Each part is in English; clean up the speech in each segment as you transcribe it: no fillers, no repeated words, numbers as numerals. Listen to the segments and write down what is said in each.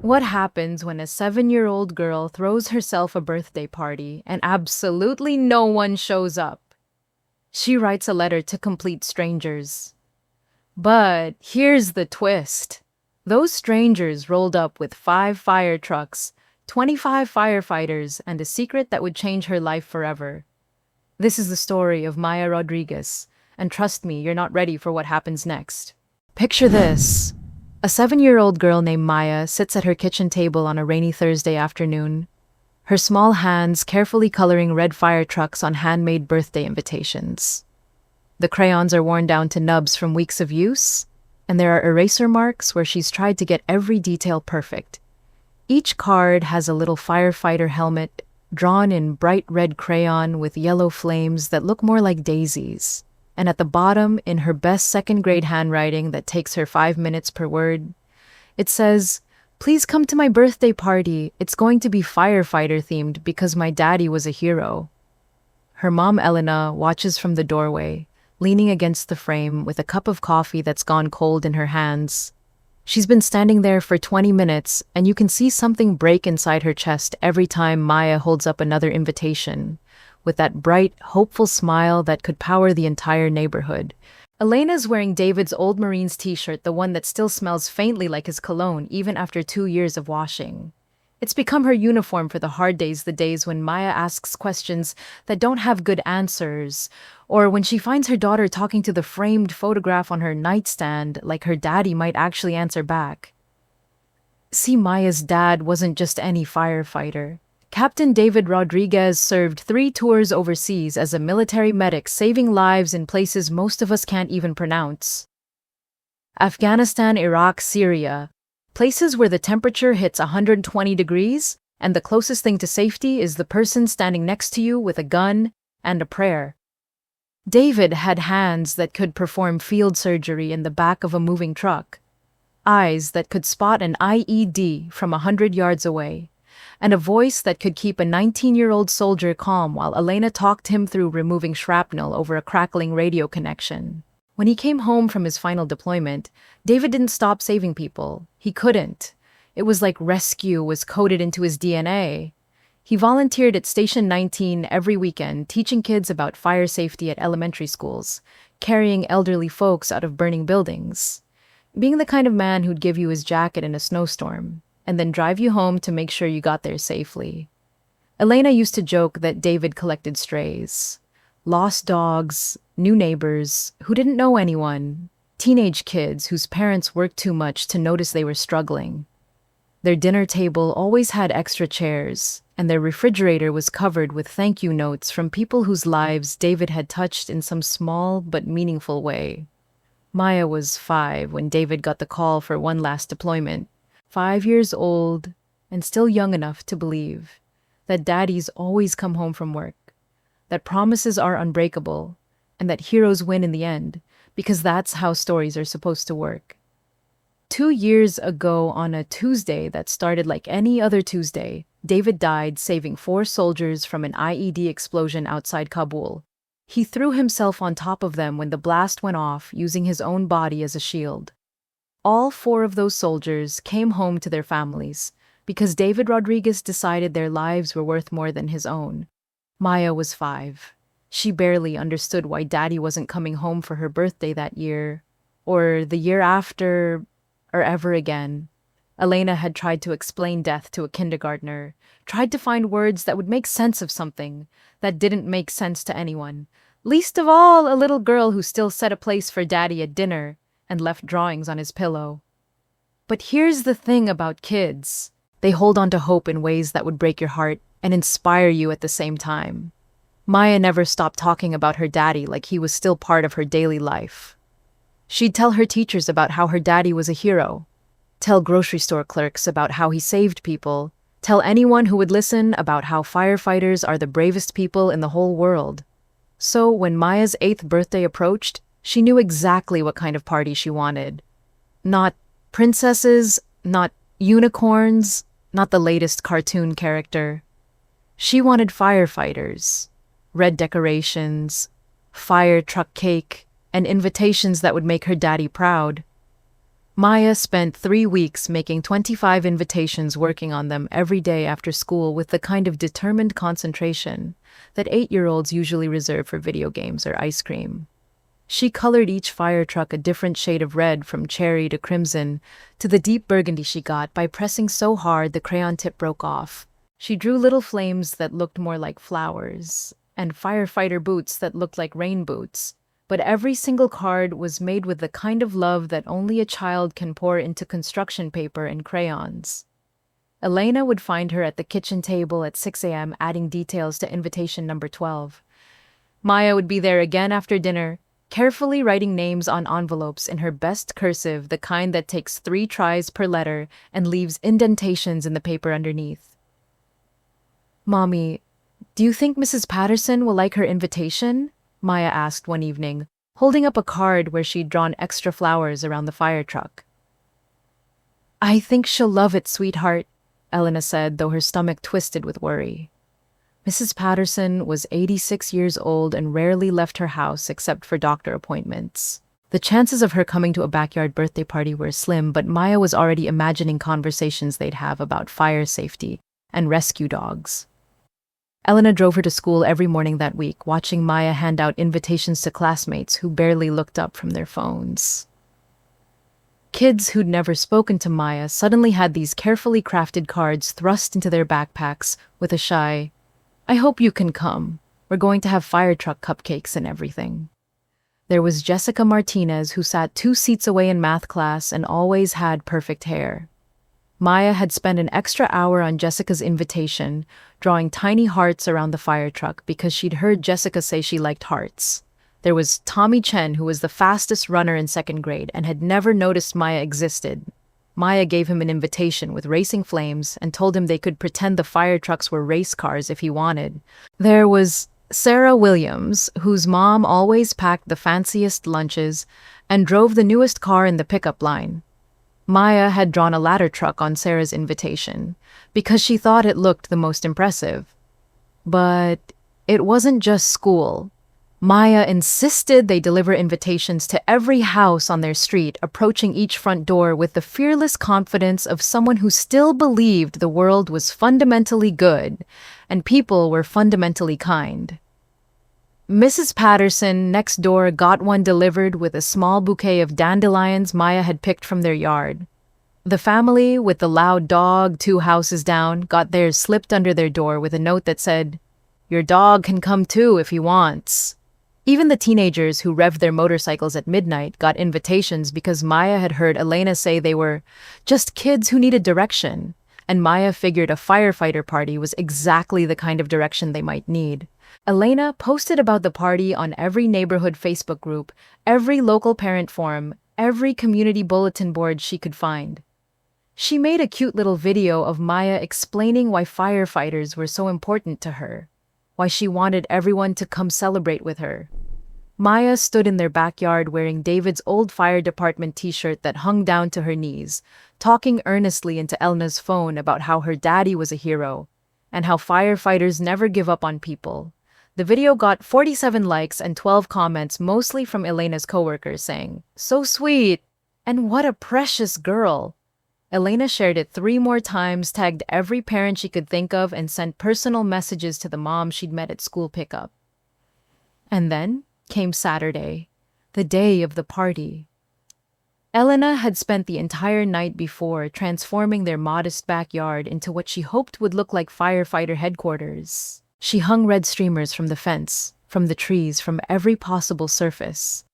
What happens when a 7-year-old girl throws herself a birthday party and absolutely no one shows up? She writes a letter to complete strangers. But here's the twist. Those strangers rolled up with 5 fire trucks, 25 firefighters, and a secret that would change her life forever. This is the story of Maya Rodriguez, and trust me, you're not ready for what happens next. Picture this. A 7-year-old girl named Maya sits at her kitchen table on a rainy Thursday afternoon, her small hands carefully coloring red fire trucks on handmade birthday invitations. The crayons are worn down to nubs from weeks of use, and there are eraser marks where she's tried to get every detail perfect. Each card has a little firefighter helmet drawn in bright red crayon with yellow flames that look more like daisies. And at the bottom, in her best second-grade handwriting that takes her 5 minutes per word, it says, "Please come to my birthday party. It's going to be firefighter-themed because my daddy was a hero." Her mom, Elena, watches from the doorway, leaning against the frame with a cup of coffee that's gone cold in her hands. She's been standing there for 20 minutes, and you can see something break inside her chest every time Maya holds up another invitation, with that bright, hopeful smile that could power the entire neighborhood. Elena's wearing David's old Marines t-shirt, the one that still smells faintly like his cologne even after 2 years of washing. It's become her uniform for the hard days, the days when Maya asks questions that don't have good answers, or when she finds her daughter talking to the framed photograph on her nightstand like her daddy might actually answer back. See, Maya's dad wasn't just any firefighter. Captain David Rodriguez served 3 tours overseas as a military medic, saving lives in places most of us can't even pronounce. Afghanistan, Iraq, Syria, places where the temperature hits 120 degrees, and the closest thing to safety is the person standing next to you with a gun and a prayer. David had hands that could perform field surgery in the back of a moving truck, eyes that could spot an IED from 100 yards away, and a voice that could keep a 19-year-old soldier calm while Elena talked him through removing shrapnel over a crackling radio connection. When he came home from his final deployment, David didn't stop saving people. He couldn't. It was like rescue was coded into his DNA. He volunteered at Station 19 every weekend, teaching kids about fire safety at elementary schools, carrying elderly folks out of burning buildings, being the kind of man who'd give you his jacket in a snowstorm, and then drive you home to make sure you got there safely. Elena used to joke that David collected strays. Lost dogs, new neighbors who didn't know anyone, teenage kids whose parents worked too much to notice they were struggling. Their dinner table always had extra chairs, and their refrigerator was covered with thank you notes from people whose lives David had touched in some small but meaningful way. Maya was 5 when David got the call for one last deployment. 5 years old, and still young enough to believe that daddies always come home from work, that promises are unbreakable, and that heroes win in the end, because that's how stories are supposed to work. 2 years ago, on a Tuesday that started like any other Tuesday, David died saving 4 soldiers from an IED explosion outside Kabul. He threw himself on top of them when the blast went off, using his own body as a shield. All 4 of those soldiers came home to their families because David Rodriguez decided their lives were worth more than his own. Maya was 5. She barely understood why Daddy wasn't coming home for her birthday that year, or the year after, or ever again. Elena had tried to explain death to a kindergartner, tried to find words that would make sense of something that didn't make sense to anyone, least of all a little girl who still set a place for Daddy at dinner and left drawings on his pillow. But here's the thing about kids. They hold on to hope in ways that would break your heart and inspire you at the same time. Maya never stopped talking about her daddy like he was still part of her daily life. She'd tell her teachers about how her daddy was a hero, tell grocery store clerks about how he saved people, tell anyone who would listen about how firefighters are the bravest people in the whole world. So when Maya's 8th birthday approached, she knew exactly what kind of party she wanted. Not princesses, not unicorns, not the latest cartoon character. She wanted firefighters, red decorations, fire truck cake, and invitations that would make her daddy proud. Maya spent 3 weeks making 25 invitations, working on them every day after school with the kind of determined concentration that 8-year-olds usually reserve for video games or ice cream. She colored each fire truck a different shade of red, from cherry to crimson to the deep burgundy she got by pressing so hard the crayon tip broke off. She drew little flames that looked more like flowers and firefighter boots that looked like rain boots. But every single card was made with the kind of love that only a child can pour into construction paper and crayons. Elena would find her at the kitchen table at 6 a.m. adding details to invitation number 12. Maya would be there again after dinner, carefully writing names on envelopes in her best cursive, the kind that takes 3 tries per letter and leaves indentations in the paper underneath. "Mommy, do you think Mrs. Patterson will like her invitation?" Maya asked one evening, holding up a card where she'd drawn extra flowers around the fire truck. "I think she'll love it, sweetheart," Elena said, though her stomach twisted with worry. Mrs. Patterson was 86 years old and rarely left her house except for doctor appointments. The chances of her coming to a backyard birthday party were slim, but Maya was already imagining conversations they'd have about fire safety and rescue dogs. Elena drove her to school every morning that week, watching Maya hand out invitations to classmates who barely looked up from their phones. Kids who'd never spoken to Maya suddenly had these carefully crafted cards thrust into their backpacks with a shy, "I hope you can come. We're going to have fire truck cupcakes and everything." There was Jessica Martinez, who sat 2 seats away in math class and always had perfect hair. Maya had spent an extra hour on Jessica's invitation, drawing tiny hearts around the fire truck because she'd heard Jessica say she liked hearts. There was Tommy Chen, who was the fastest runner in 2nd grade and had never noticed Maya existed. Maya gave him an invitation with racing flames and told him they could pretend the fire trucks were race cars if he wanted. There was Sarah Williams, whose mom always packed the fanciest lunches and drove the newest car in the pickup line. Maya had drawn a ladder truck on Sarah's invitation because she thought it looked the most impressive. But it wasn't just school. Maya insisted they deliver invitations to every house on their street, approaching each front door with the fearless confidence of someone who still believed the world was fundamentally good and people were fundamentally kind. Mrs. Patterson next door got one delivered with a small bouquet of dandelions Maya had picked from their yard. The family with the loud dog 2 houses down got theirs slipped under their door with a note that said, "Your dog can come too if he wants." Even the teenagers who revved their motorcycles at midnight got invitations because Maya had heard Elena say they were just kids who needed direction, and Maya figured a firefighter party was exactly the kind of direction they might need. Elena posted about the party on every neighborhood Facebook group, every local parent forum, every community bulletin board she could find. She made a cute little video of Maya explaining why firefighters were so important to her, why she wanted everyone to come celebrate with her. Maya stood in their backyard wearing David's old fire department t-shirt that hung down to her knees, talking earnestly into Elena's phone about how her daddy was a hero and how firefighters never give up on people. The video got 47 likes and 12 comments, mostly from Elena's coworkers saying, "So sweet," and "What a precious girl." Elena shared it 3 more times, tagged every parent she could think of, and sent personal messages to the mom she'd met at school pickup. And then came Saturday, the day of the party. Elena had spent the entire night before transforming their modest backyard into what she hoped would look like firefighter headquarters. She hung red streamers from the fence, from the trees, from every possible surface.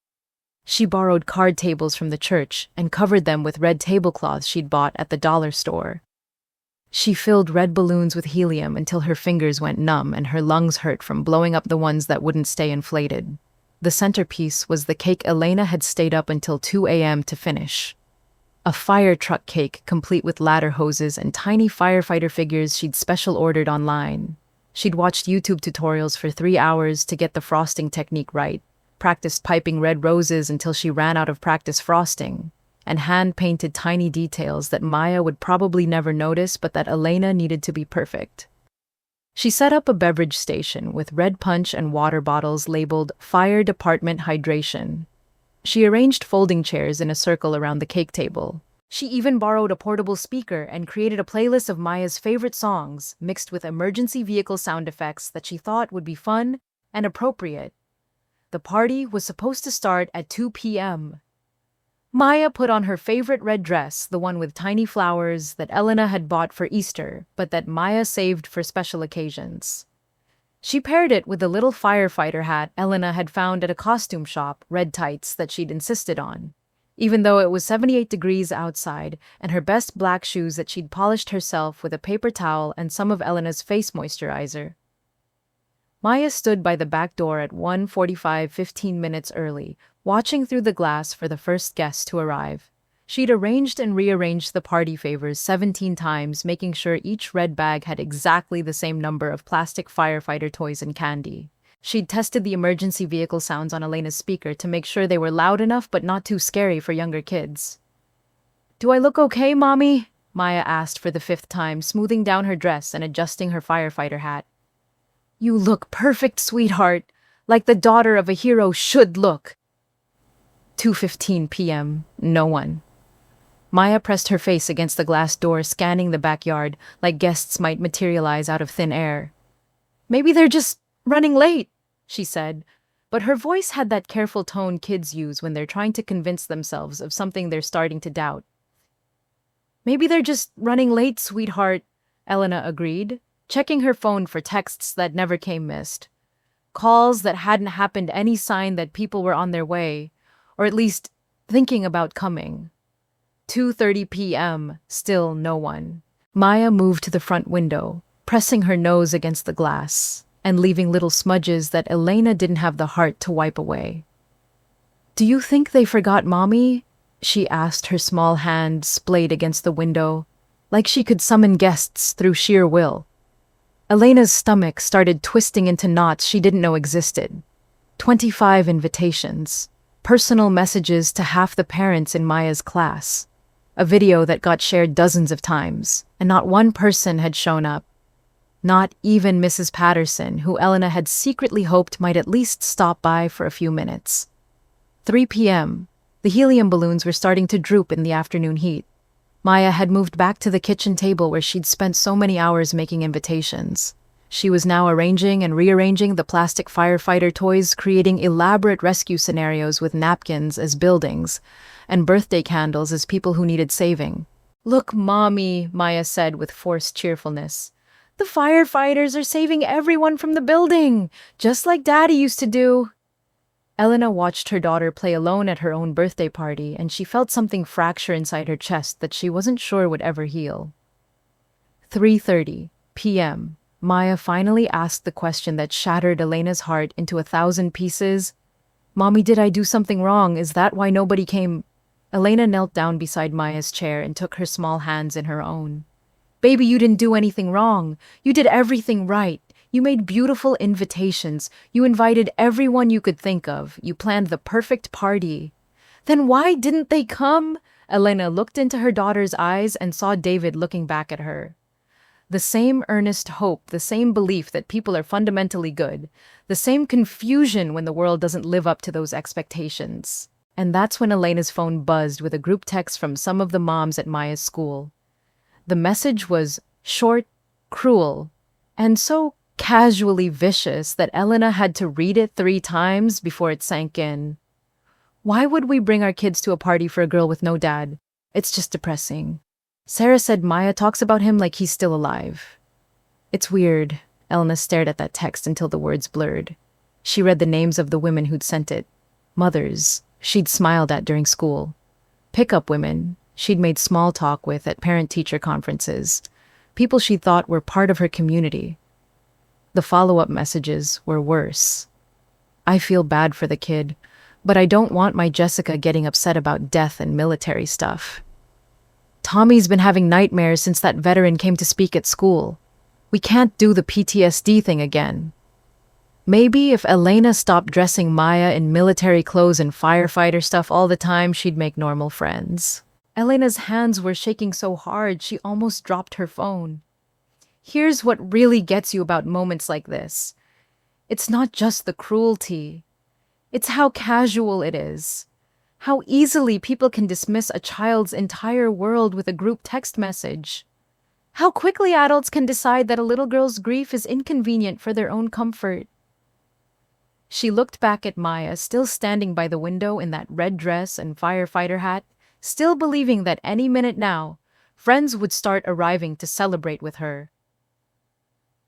She borrowed card tables from the church and covered them with red tablecloths she'd bought at the dollar store. She filled red balloons with helium until her fingers went numb and her lungs hurt from blowing up the ones that wouldn't stay inflated. The centerpiece was the cake Elena had stayed up until 2 a.m. to finish. A fire truck cake complete with ladder hoses and tiny firefighter figures she'd special ordered online. She'd watched YouTube tutorials for 3 hours to get the frosting technique right, practiced piping red roses until she ran out of practice frosting, and hand-painted tiny details that Maya would probably never notice but that Elena needed to be perfect. She set up a beverage station with red punch and water bottles labeled Fire Department Hydration. She arranged folding chairs in a circle around the cake table. She even borrowed a portable speaker and created a playlist of Maya's favorite songs, mixed with emergency vehicle sound effects that she thought would be fun and appropriate. The party was supposed to start at 2 p.m. Maya put on her favorite red dress, the one with tiny flowers that Elena had bought for Easter, but that Maya saved for special occasions. She paired it with the little firefighter hat Elena had found at a costume shop, red tights that she'd insisted on, even though it was 78 degrees outside, and her best black shoes that she'd polished herself with a paper towel and some of Elena's face moisturizer. Maya stood by the back door at 1:45, 15 minutes early, watching through the glass for the first guest to arrive. She'd arranged and rearranged the party favors 17 times, making sure each red bag had exactly the same number of plastic firefighter toys and candy. She'd tested the emergency vehicle sounds on Elena's speaker to make sure they were loud enough but not too scary for younger kids. "Do I look okay, Mommy?" Maya asked for the 5th time, smoothing down her dress and adjusting her firefighter hat. "You look perfect, sweetheart, like the daughter of a hero should look." 2:15 p.m. No one. Maya pressed her face against the glass door, scanning the backyard like guests might materialize out of thin air. "Maybe they're just running late," she said, but her voice had that careful tone kids use when they're trying to convince themselves of something they're starting to doubt. "Maybe they're just running late, sweetheart," Elena agreed, checking her phone for texts that never came missed. Calls that hadn't happened, any sign that people were on their way, or at least thinking about coming. 2:30 p.m., still no one. Maya moved to the front window, pressing her nose against the glass, and leaving little smudges that Elena didn't have the heart to wipe away. "Do you think they forgot Mommy?" she asked, her small hand splayed against the window, like she could summon guests through sheer will. Elena's stomach started twisting into knots she didn't know existed. 25 invitations, personal messages to half the parents in Maya's class, a video that got shared dozens of times, and not one person had shown up. Not even Mrs. Patterson, who Elena had secretly hoped might at least stop by for a few minutes. 3 p.m. The helium balloons were starting to droop in the afternoon heat. Maya had moved back to the kitchen table where she'd spent so many hours making invitations. She was now arranging and rearranging the plastic firefighter toys, creating elaborate rescue scenarios with napkins as buildings and birthday candles as people who needed saving. "Look, Mommy," Maya said with forced cheerfulness. "The firefighters are saving everyone from the building, just like Daddy used to do." Elena watched her daughter play alone at her own birthday party, and she felt something fracture inside her chest that she wasn't sure would ever heal. 3:30 p.m. Maya finally asked the question that shattered Elena's heart into 1,000 pieces. "Mommy, did I do something wrong? Is that why nobody came?" Elena knelt down beside Maya's chair and took her small hands in her own. "Baby, you didn't do anything wrong. You did everything right. You made beautiful invitations. You invited everyone you could think of. You planned the perfect party. Then why didn't they come?" Elena looked into her daughter's eyes and saw David looking back at her. The same earnest hope, the same belief that people are fundamentally good, the same confusion when the world doesn't live up to those expectations. And that's when Elena's phone buzzed with a group text from some of the moms at Maya's school. The message was short, cruel, and so casually vicious that Elena had to read it 3 times before it sank in. "Why would we bring our kids to a party for a girl with no dad? It's just depressing. Sarah said Maya talks about him like he's still alive." "It's weird." Elena stared at that text until the words blurred. She read the names of the women who'd sent it. Mothers she'd smiled at during school. Pickup women she'd made small talk with at parent-teacher conferences. People she thought were part of her community. The follow-up messages were worse. "I feel bad for the kid, but I don't want my Jessica getting upset about death and military stuff. Tommy's been having nightmares since that veteran came to speak at school. We can't do the PTSD thing again." Maybe if Elena stopped dressing Maya in military clothes and firefighter stuff all the time, she'd make normal friends. Elena's hands were shaking so hard she almost dropped her phone. Here's what really gets you about moments like this. It's not just the cruelty. It's how casual it is. How easily people can dismiss a child's entire world with a group text message. How quickly adults can decide that a little girl's grief is inconvenient for their own comfort. She looked back at Maya, still standing by the window in that red dress and firefighter hat, still believing that any minute now, friends would start arriving to celebrate with her.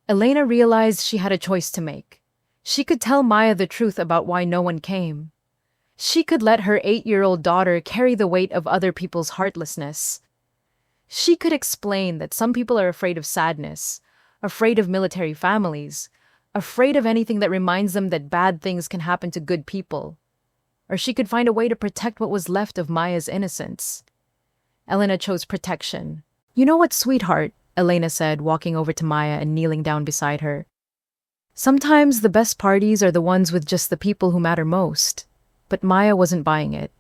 Elena realized she had a choice to make. She could tell Maya the truth about why no one came. She could let her 8-year-old daughter carry the weight of other people's heartlessness. She could explain that some people are afraid of sadness, afraid of military families, afraid of anything that reminds them that bad things can happen to good people. Or she could find a way to protect what was left of Maya's innocence. Elena chose protection. "You know what, sweetheart?" Elena said, walking over to Maya and kneeling down beside her. "Sometimes the best parties are the ones with just the people who matter most." But Maya wasn't buying it.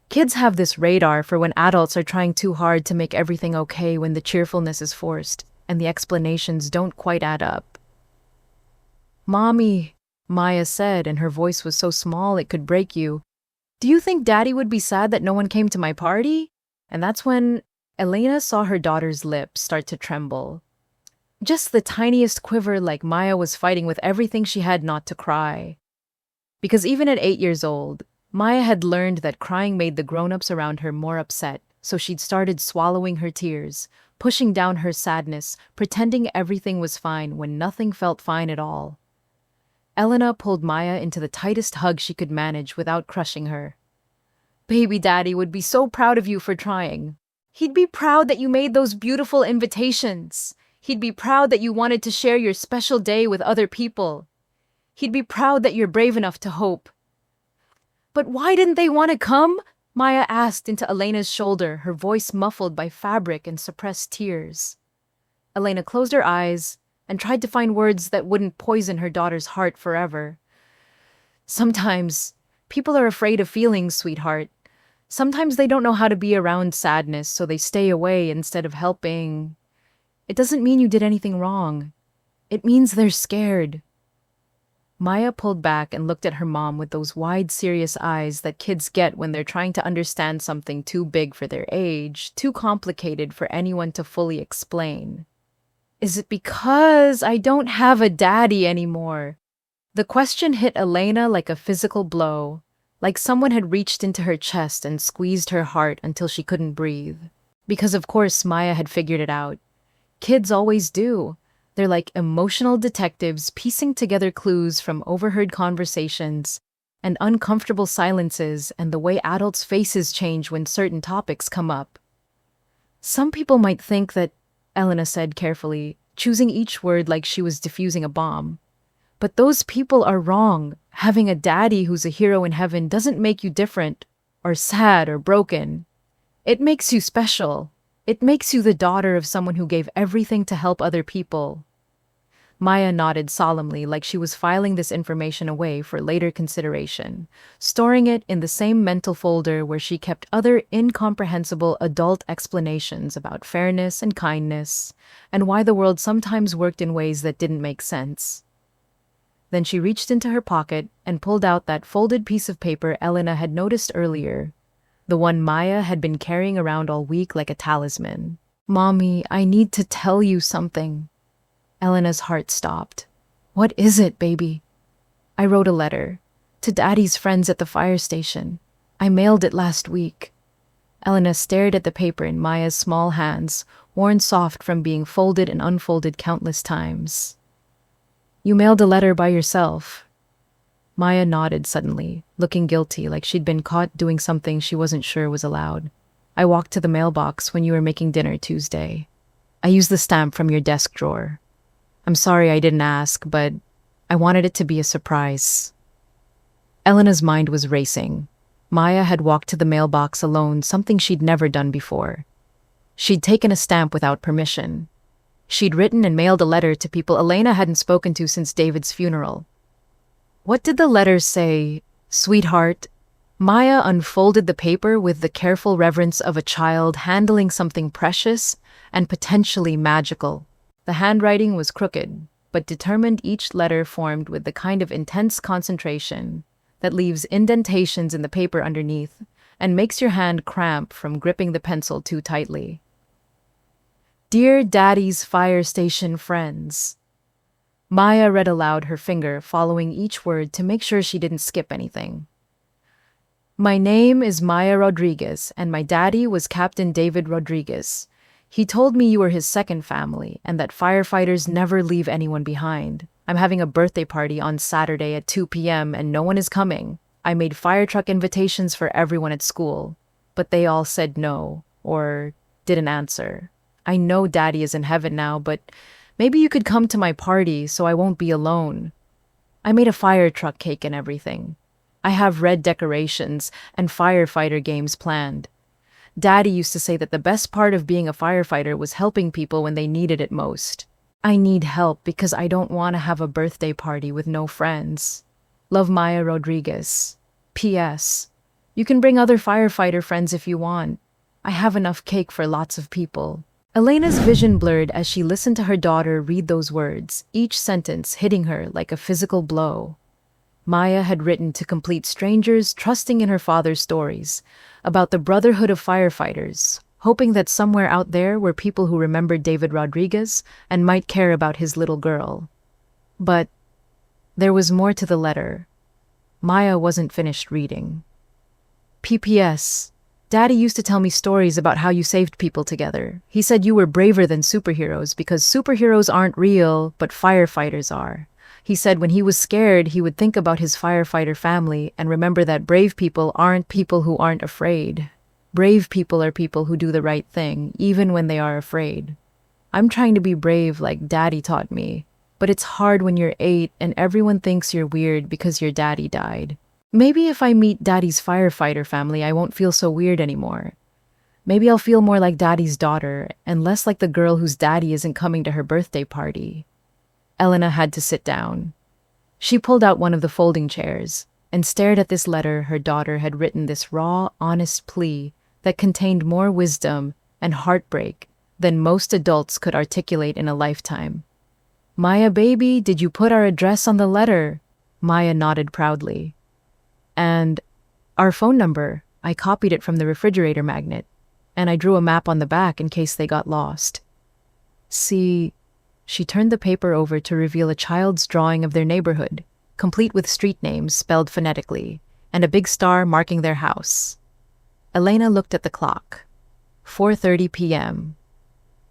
Kids have this radar for when adults are trying too hard to make everything okay when the cheerfulness is forced and the explanations don't quite add up. "Mommy," Maya said, and her voice was so small it could break you, "do you think Daddy would be sad that no one came to my party?" And that's when Elena saw her daughter's lips start to tremble. Just the tiniest quiver, like Maya was fighting with everything she had not to cry. Because even at 8 years old, Maya had learned that crying made the grown-ups around her more upset, so she'd started swallowing her tears, pushing down her sadness, pretending everything was fine when nothing felt fine at all. Elena pulled Maya into the tightest hug she could manage without crushing her. "Baby Daddy would be so proud of you for trying. He'd be proud that you made those beautiful invitations. He'd be proud that you wanted to share your special day with other people. He'd be proud that you're brave enough to hope." "But why didn't they want to come?" Maya asked into Elena's shoulder, her voice muffled by fabric and suppressed tears. Elena closed her eyes and tried to find words that wouldn't poison her daughter's heart forever. "Sometimes people are afraid of feelings, sweetheart. Sometimes they don't know how to be around sadness, so they stay away instead of helping. It doesn't mean you did anything wrong. It means they're scared." Maya pulled back and looked at her mom with those wide, serious eyes that kids get when they're trying to understand something too big for their age, too complicated for anyone to fully explain. "Is it because I don't have a daddy anymore?" The question hit Elena like a physical blow, like someone had reached into her chest and squeezed her heart until she couldn't breathe. Because of course Maya had figured it out. Kids always do. They're like emotional detectives piecing together clues from overheard conversations and uncomfortable silences and the way adults' faces change when certain topics come up. "Some people might think that," Elena said carefully, choosing each word like she was diffusing a bomb. "But those people are wrong. Having a daddy who's a hero in heaven doesn't make you different, or sad, or broken. It makes you special. It makes you the daughter of someone who gave everything to help other people." Maya nodded solemnly like she was filing this information away for later consideration, storing it in the same mental folder where she kept other incomprehensible adult explanations about fairness and kindness, and why the world sometimes worked in ways that didn't make sense. Then she reached into her pocket and pulled out that folded piece of paper Elena had noticed earlier, the one Maya had been carrying around all week like a talisman. "Mommy, I need to tell you something." Elena's heart stopped. "What is it, baby?" "I wrote a letter to Daddy's friends at the fire station. I mailed it last week." Elena stared at the paper in Maya's small hands, worn soft from being folded and unfolded countless times. "You mailed a letter by yourself?" Maya nodded suddenly, looking guilty like she'd been caught doing something she wasn't sure was allowed. "I walked to the mailbox when you were making dinner Tuesday. I used the stamp from your desk drawer. I'm sorry I didn't ask, but I wanted it to be a surprise." Elena's mind was racing. Maya had walked to the mailbox alone, something she'd never done before. She'd taken a stamp without permission. She'd written and mailed a letter to people Elena hadn't spoken to since David's funeral. What did the letter say, sweetheart? Maya unfolded the paper with the careful reverence of a child handling something precious and potentially magical. The handwriting was crooked, but determined, each letter formed with the kind of intense concentration that leaves indentations in the paper underneath and makes your hand cramp from gripping the pencil too tightly. Dear Daddy's Fire Station Friends. Maya read aloud, her finger following each word to make sure she didn't skip anything. My name is Maya Rodriguez, and my daddy was Captain David Rodriguez. He told me you were his second family, and that firefighters never leave anyone behind. I'm having a birthday party on Saturday at 2 p.m. and no one is coming. I made fire truck invitations for everyone at school, but they all said no, or didn't answer. I know Daddy is in heaven now, but maybe you could come to my party so I won't be alone. I made a fire truck cake and everything. I have red decorations and firefighter games planned. Daddy used to say that the best part of being a firefighter was helping people when they needed it most. I need help because I don't want to have a birthday party with no friends. Love, Maya Rodriguez. P.S. You can bring other firefighter friends if you want. I have enough cake for lots of people. Elena's vision blurred as she listened to her daughter read those words, each sentence hitting her like a physical blow. Maya had written to complete strangers, trusting in her father's stories about the brotherhood of firefighters, hoping that somewhere out there were people who remembered David Rodriguez and might care about his little girl. But there was more to the letter. Maya wasn't finished reading. P.P.S. Daddy used to tell me stories about how you saved people together. He said you were braver than superheroes because superheroes aren't real, but firefighters are. He said when he was scared, he would think about his firefighter family and remember that brave people aren't people who aren't afraid. Brave people are people who do the right thing, even when they are afraid. I'm trying to be brave like Daddy taught me, but it's hard when you're 8 and everyone thinks you're weird because your daddy died. Maybe if I meet Daddy's firefighter family, I won't feel so weird anymore. Maybe I'll feel more like Daddy's daughter and less like the girl whose daddy isn't coming to her birthday party. Elena had to sit down. She pulled out one of the folding chairs and stared at this letter her daughter had written, this raw, honest plea that contained more wisdom and heartbreak than most adults could articulate in a lifetime. Maya, baby, did you put our address on the letter? Maya nodded proudly. And our phone number. I copied it from the refrigerator magnet, and I drew a map on the back in case they got lost. See, she turned the paper over to reveal a child's drawing of their neighborhood, complete with street names spelled phonetically, and a big star marking their house. Elena looked at the clock. 4:30 p.m.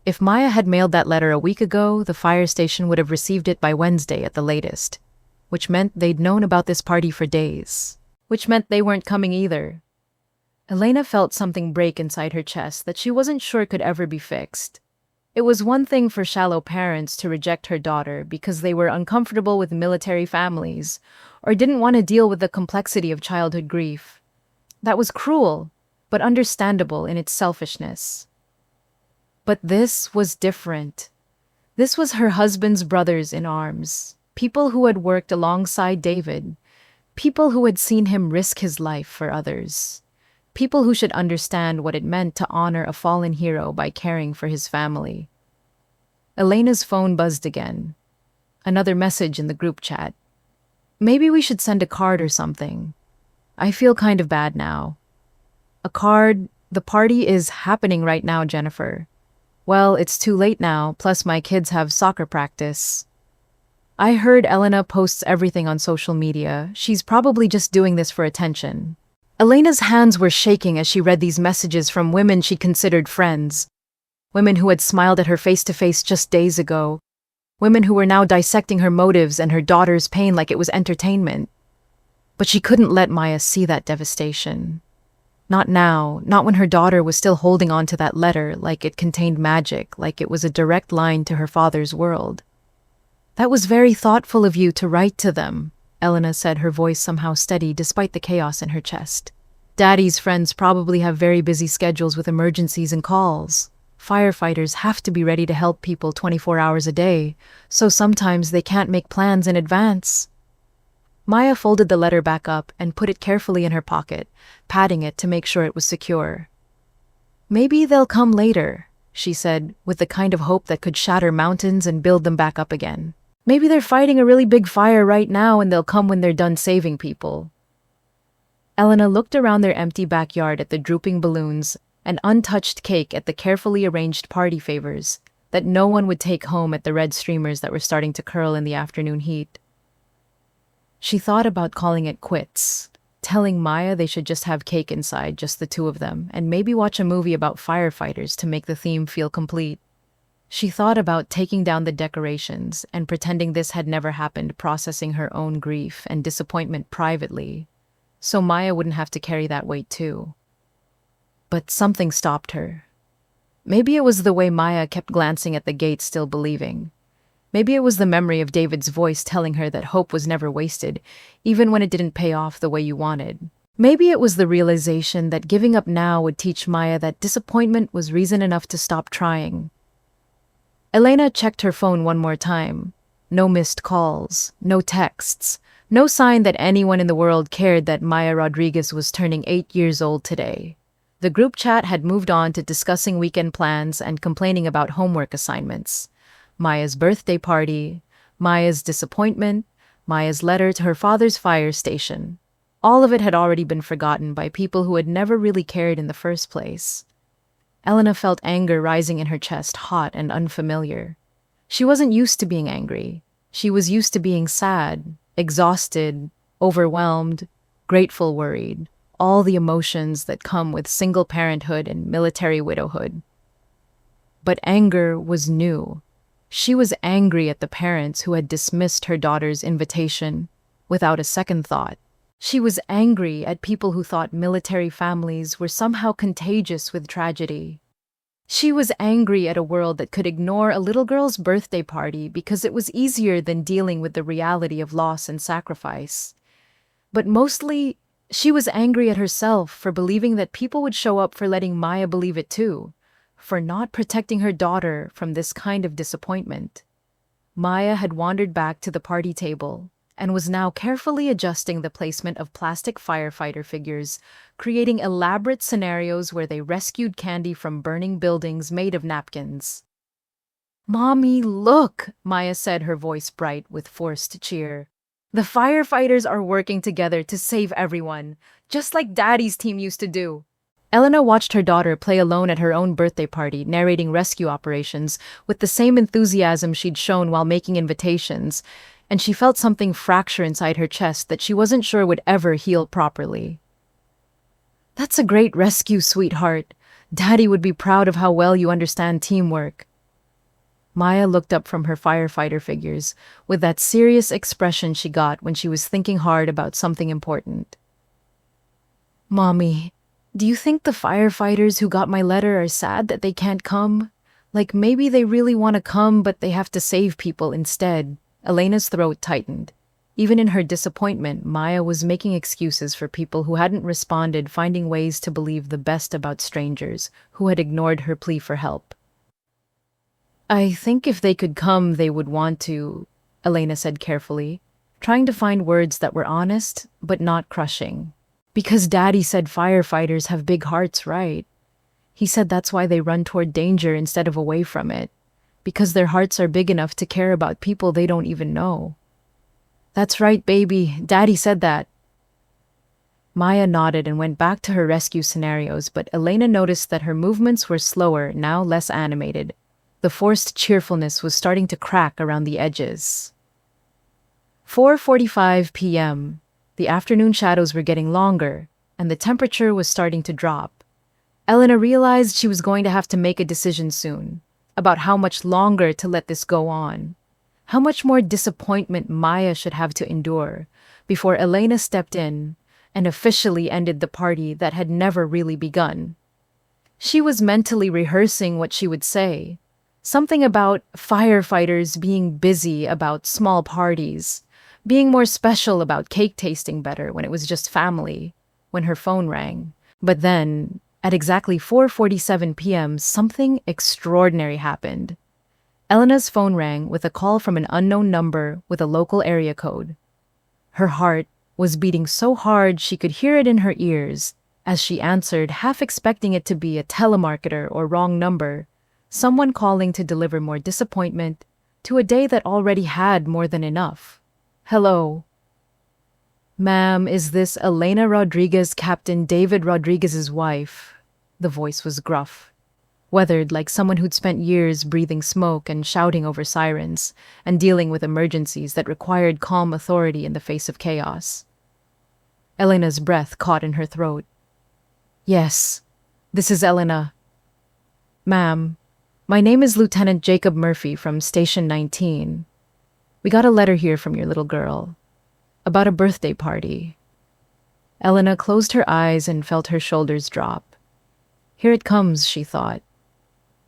If Maya had mailed that letter a week ago, the fire station would have received it by Wednesday at the latest, which meant they'd known about this party for days, which meant they weren't coming either. Elena felt something break inside her chest that she wasn't sure could ever be fixed. It was one thing for shallow parents to reject her daughter because they were uncomfortable with military families or didn't want to deal with the complexity of childhood grief. That was cruel, but understandable in its selfishness. But this was different. This was her husband's brothers in arms, people who had worked alongside David, people who had seen him risk his life for others, people who should understand what it meant to honor a fallen hero by caring for his family. Elena's phone buzzed again. Another message in the group chat. Maybe we should send a card or something. I feel kind of bad now. A card? The party is happening right now, Jennifer. Well, it's too late now, plus my kids have soccer practice. I heard Elena posts everything on social media. She's probably just doing this for attention. Elena's hands were shaking as she read these messages from women she considered friends. Women who had smiled at her face-to-face just days ago. Women who were now dissecting her motives and her daughter's pain like it was entertainment. But she couldn't let Maya see that devastation. Not now, not when her daughter was still holding on to that letter like it contained magic, like it was a direct line to her father's world. That was very thoughtful of you to write to them, Elena said, her voice somehow steady despite the chaos in her chest. Daddy's friends probably have very busy schedules with emergencies and calls. Firefighters have to be ready to help people 24 hours a day, so sometimes they can't make plans in advance. Maya folded the letter back up and put it carefully in her pocket, patting it to make sure it was secure. Maybe they'll come later, she said, with the kind of hope that could shatter mountains and build them back up again. Maybe they're fighting a really big fire right now and they'll come when they're done saving people. Elena looked around their empty backyard at the drooping balloons and untouched cake at the carefully arranged party favors that no one would take home at the red streamers that were starting to curl in the afternoon heat. She thought about calling it quits, telling Maya they should just have cake inside, just the two of them, and maybe watch a movie about firefighters to make the theme feel complete. She thought about taking down the decorations and pretending this had never happened, processing her own grief and disappointment privately, so Maya wouldn't have to carry that weight too. But something stopped her. Maybe it was the way Maya kept glancing at the gate, still believing. Maybe it was the memory of David's voice telling her that hope was never wasted, even when it didn't pay off the way you wanted. Maybe it was the realization that giving up now would teach Maya that disappointment was reason enough to stop trying. Elena checked her phone one more time. No missed calls, no texts, no sign that anyone in the world cared that Maya Rodriguez was turning 8 years old today. The group chat had moved on to discussing weekend plans and complaining about homework assignments. Maya's birthday party, Maya's disappointment, Maya's letter to her father's fire station. All of it had already been forgotten by people who had never really cared in the first place. Elena felt anger rising in her chest, hot and unfamiliar. She wasn't used to being angry. She was used to being sad, exhausted, overwhelmed, grateful, worried. All the emotions that come with single parenthood and military widowhood. But anger was new. She was angry at the parents who had dismissed her daughter's invitation without a second thought. She was angry at people who thought military families were somehow contagious with tragedy. She was angry at a world that could ignore a little girl's birthday party because it was easier than dealing with the reality of loss and sacrifice. But mostly, she was angry at herself for believing that people would show up, for letting Maya believe it too, for not protecting her daughter from this kind of disappointment. Maya had wandered back to the party table and was now carefully adjusting the placement of plastic firefighter figures, creating elaborate scenarios where they rescued candy from burning buildings made of napkins. "Mommy, look," Maya said, her voice bright with forced cheer. "The firefighters are working together to save everyone, just like Daddy's team used to do." Elena watched her daughter play alone at her own birthday party, narrating rescue operations with the same enthusiasm she'd shown while making invitations, and she felt something fracture inside her chest that she wasn't sure would ever heal properly. "That's a great rescue, sweetheart. Daddy would be proud of how well you understand teamwork." Maya looked up from her firefighter figures with that serious expression she got when she was thinking hard about something important. "Mommy, do you think the firefighters who got my letter are sad that they can't come? Like maybe they really want to come, but they have to save people instead." Elena's throat tightened. Even in her disappointment, Maya was making excuses for people who hadn't responded, finding ways to believe the best about strangers who had ignored her plea for help. "I think if they could come, they would want to," Elena said carefully, trying to find words that were honest but not crushing. "Because Daddy said firefighters have big hearts, right? He said that's why they run toward danger instead of away from it. Because their hearts are big enough to care about people they don't even know." "That's right, baby. Daddy said that." Maya nodded and went back to her rescue scenarios, but Elena noticed that her movements were slower, now less animated. The forced cheerfulness was starting to crack around the edges. 4:45 p.m. The afternoon shadows were getting longer, and the temperature was starting to drop. Elena realized she was going to have to make a decision soon about how much longer to let this go on, how much more disappointment Maya should have to endure before Elena stepped in and officially ended the party that had never really begun. She was mentally rehearsing what she would say, something about firefighters being busy about small parties, being more special about cake tasting better when it was just family, when her phone rang. But then, at exactly 4:47 p.m., something extraordinary happened. Elena's phone rang with a call from an unknown number with a local area code. Her heart was beating so hard she could hear it in her ears as she answered, half expecting it to be a telemarketer or wrong number, someone calling to deliver more disappointment to a day that already had more than enough. "Hello." Ma'am, is this Elena Rodriguez, Captain David Rodriguez's wife? The voice was gruff, weathered like someone who'd spent years breathing smoke and shouting over sirens and dealing with emergencies that required calm authority in the face of chaos. Elena's breath caught in her throat. Yes, this is Elena. Ma'am, my name is Lieutenant Jacob Murphy from Station 19. We got a letter here from your little girl about a birthday party. Elena closed her eyes and felt her shoulders drop. Here it comes, she thought.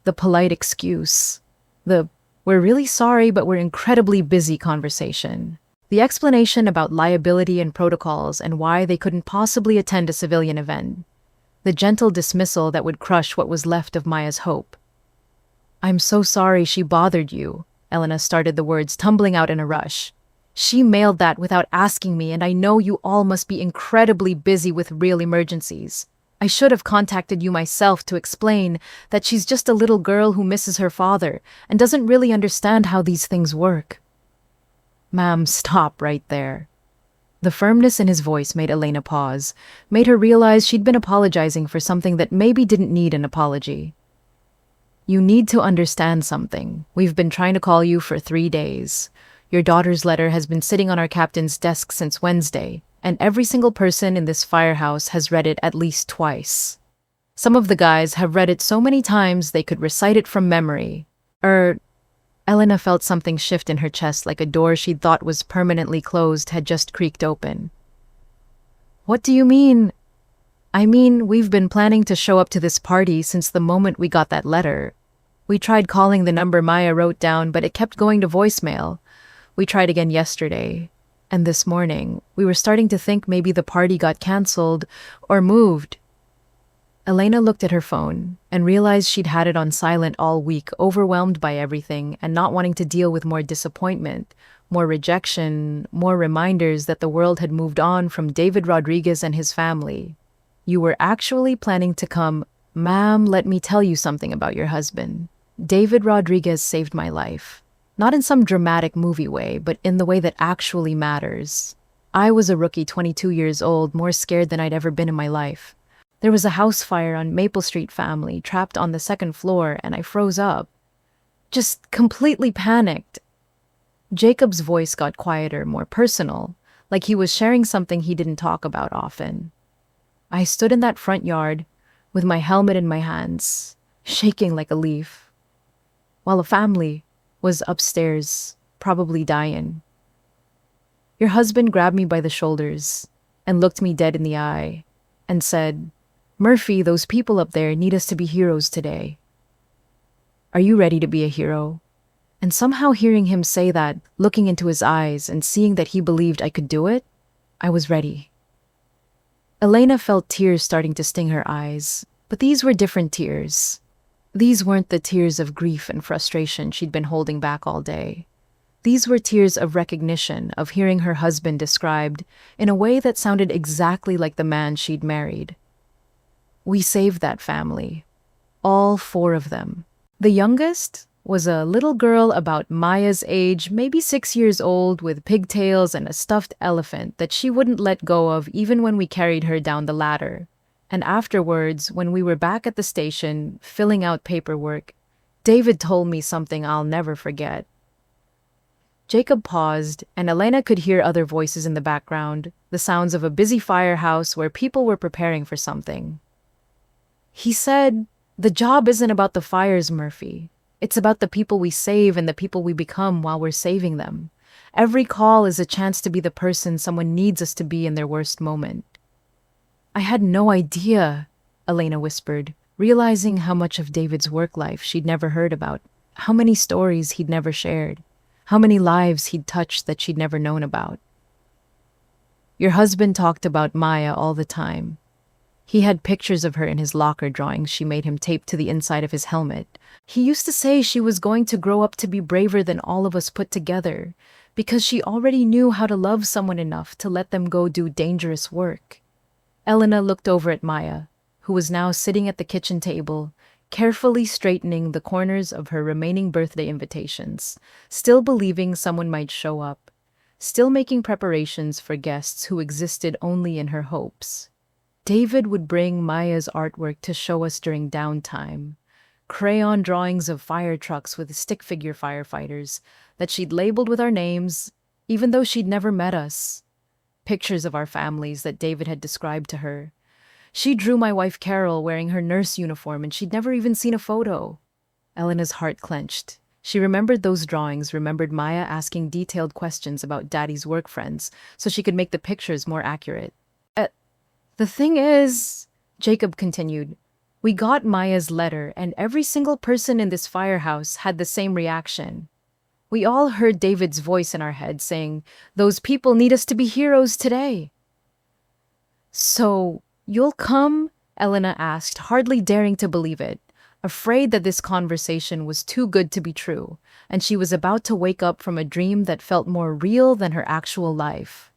The polite excuse. The "we're really sorry but we're incredibly busy" conversation. The explanation about liability and protocols and why they couldn't possibly attend a civilian event. The gentle dismissal that would crush what was left of Maya's hope. "I'm so sorry she bothered you," Elena started, the words tumbling out in a rush. "She mailed that without asking me, and I know you all must be incredibly busy with real emergencies. I should have contacted you myself to explain that she's just a little girl who misses her father and doesn't really understand how these things work." "Ma'am, stop right there." The firmness in his voice made Elena pause, made her realize she'd been apologizing for something that maybe didn't need an apology. "You need to understand something. We've been trying to call you for 3 days. Your daughter's letter has been sitting on our captain's desk since Wednesday, and every single person in this firehouse has read it at least twice. Some of the guys have read it so many times they could recite it from memory. Elena felt something shift in her chest, like a door she'd thought was permanently closed had just creaked open. "What do you mean?" "I mean, we've been planning to show up to this party since the moment we got that letter. We tried calling the number Maya wrote down, but it kept going to voicemail. We tried again yesterday. And this morning, we were starting to think maybe the party got canceled or moved." Elena looked at her phone and realized she'd had it on silent all week, overwhelmed by everything and not wanting to deal with more disappointment, more rejection, more reminders that the world had moved on from David Rodriguez and his family. "You were actually planning to come. Ma'am, let me tell you something about your husband. David Rodriguez saved my life. Not in some dramatic movie way, but in the way that actually matters. I was a rookie, 22 years old, more scared than I'd ever been in my life. There was a house fire on Maple Street family, trapped on the second floor, and I froze up. Just completely panicked." Jacob's voice got quieter, more personal, like he was sharing something he didn't talk about often. "I stood in that front yard, with my helmet in my hands, shaking like a leaf, while a family was upstairs, probably dying. Your husband grabbed me by the shoulders and looked me dead in the eye and said, 'Murphy, those people up there need us to be heroes today. Are you ready to be a hero?' And somehow hearing him say that, looking into his eyes and seeing that he believed I could do it, I was ready." Elena felt tears starting to sting her eyes, but these were different tears. These weren't the tears of grief and frustration she'd been holding back all day. These were tears of recognition, of hearing her husband described in a way that sounded exactly like the man she'd married. "We saved that family. All 4 of them. The youngest was a little girl about Maya's age, maybe 6 years old, with pigtails and a stuffed elephant that she wouldn't let go of even when we carried her down the ladder. And afterwards, when we were back at the station, filling out paperwork, David told me something I'll never forget." Jacob paused, and Elena could hear other voices in the background, the sounds of a busy firehouse where people were preparing for something. "He said, 'The job isn't about the fires, Murphy. It's about the people we save and the people we become while we're saving them. Every call is a chance to be the person someone needs us to be in their worst moment.'" "I had no idea," Elena whispered, realizing how much of David's work life she'd never heard about, how many stories he'd never shared, how many lives he'd touched that she'd never known about. "Your husband talked about Maya all the time. He had pictures of her in his locker drawings she made him tape to the inside of his helmet. He used to say she was going to grow up to be braver than all of us put together, because she already knew how to love someone enough to let them go do dangerous work." Elena looked over at Maya, who was now sitting at the kitchen table, carefully straightening the corners of her remaining birthday invitations, still believing someone might show up, still making preparations for guests who existed only in her hopes. David would bring Maya's artwork to show us during downtime. Crayon drawings of fire trucks with stick figure firefighters that she'd labeled with our names, even though she'd never met us. Pictures of our families that David had described to her. She drew my wife Carol wearing her nurse uniform and she'd never even seen a photo. Elena's heart clenched. She remembered those drawings, remembered Maya asking detailed questions about Daddy's work friends so she could make the pictures more accurate. The thing is, Jacob continued, we got Maya's letter and every single person in this firehouse had the same reaction. We all heard David's voice in our head saying, those people need us to be heroes today. So, you'll come? Elena asked, hardly daring to believe it, afraid that this conversation was too good to be true, and she was about to wake up from a dream that felt more real than her actual life.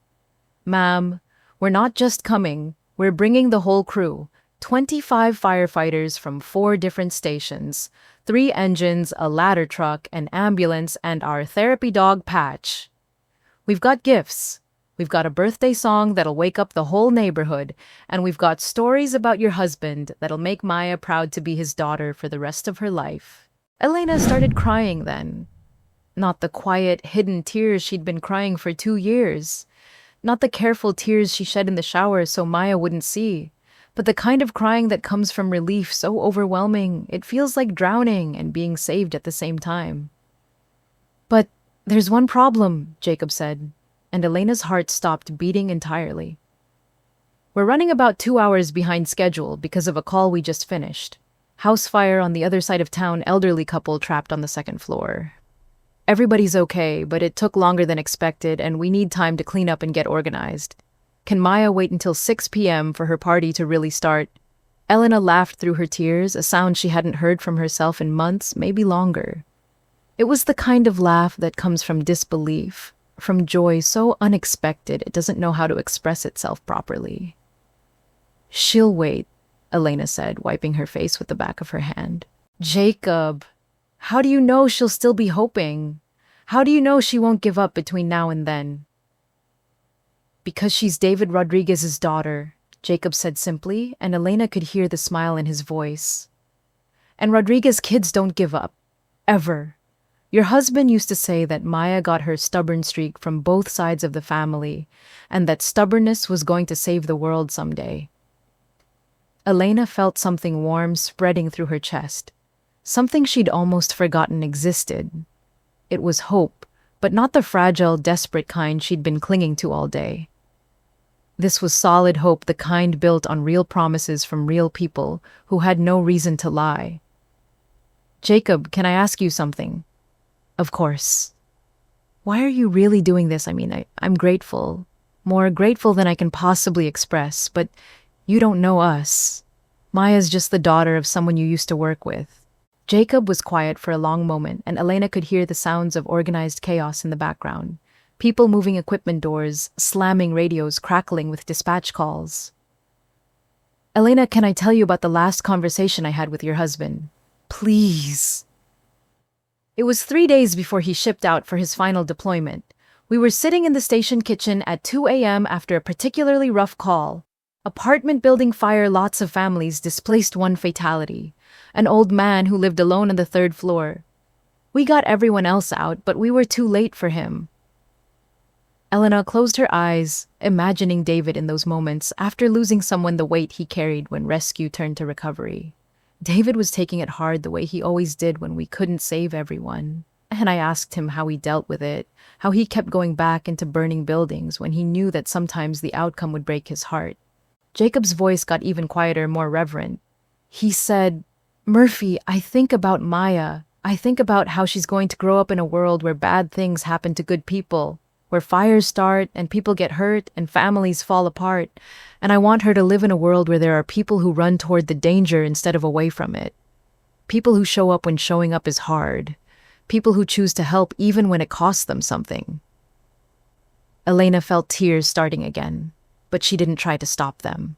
Ma'am, we're not just coming, we're bringing the whole crew. 25 firefighters from 4 different stations, 3 engines, a ladder truck, an ambulance, and our therapy dog Patch. We've got gifts. We've got a birthday song that'll wake up the whole neighborhood, and we've got stories about your husband that'll make Maya proud to be his daughter for the rest of her life. Elena started crying then. Not the quiet, hidden tears she'd been crying for 2 years. Not the careful tears she shed in the shower so Maya wouldn't see. But the kind of crying that comes from relief so overwhelming, it feels like drowning and being saved at the same time. But there's one problem, Jacob said, and Elena's heart stopped beating entirely. We're running about 2 hours behind schedule because of a call we just finished. House fire on the other side of town, elderly couple trapped on the 2nd floor. Everybody's okay, but it took longer than expected and we need time to clean up and get organized. Can Maya wait until 6 p.m. for her party to really start? Elena laughed through her tears, a sound she hadn't heard from herself in months, maybe longer. It was the kind of laugh that comes from disbelief, from joy so unexpected it doesn't know how to express itself properly. She'll wait, Elena said, wiping her face with the back of her hand. Jacob, how do you know she'll still be hoping? How do you know she won't give up between now and then? Because she's David Rodriguez's daughter, Jacob said simply, and Elena could hear the smile in his voice. And Rodriguez kids don't give up. Ever. Your husband used to say that Maya got her stubborn streak from both sides of the family, and that stubbornness was going to save the world someday. Elena felt something warm spreading through her chest, something she'd almost forgotten existed. It was hope, but not the fragile, desperate kind she'd been clinging to all day. This was solid hope, the kind built on real promises from real people who had no reason to lie. Jacob, can I ask you something? Of course. Why are you really doing this? I'm grateful. More grateful than I can possibly express, but you don't know us. Maya's just the daughter of someone you used to work with. Jacob was quiet for a long moment, and Elena could hear the sounds of organized chaos in the background. People moving equipment doors, slamming radios, crackling with dispatch calls. Elena, can I tell you about the last conversation I had with your husband? Please. It was 3 days before he shipped out for his final deployment. We were sitting in the station kitchen at 2 a.m. after a particularly rough call. Apartment building fire, lots of families displaced, 1 fatality. An old man who lived alone on the 3rd floor. We got everyone else out, but we were too late for him. Elena closed her eyes, imagining David in those moments after losing someone the weight he carried when rescue turned to recovery. David was taking it hard the way he always did when we couldn't save everyone. And I asked him how he dealt with it, how he kept going back into burning buildings when he knew that sometimes the outcome would break his heart. Jacob's voice got even quieter, more reverent. He said, Murphy, I think about Maya. I think about how she's going to grow up in a world where bad things happen to good people, where fires start and people get hurt and families fall apart, and I want her to live in a world where there are people who run toward the danger instead of away from it. People who show up when showing up is hard. People who choose to help even when it costs them something. Elena felt tears starting again, but she didn't try to stop them.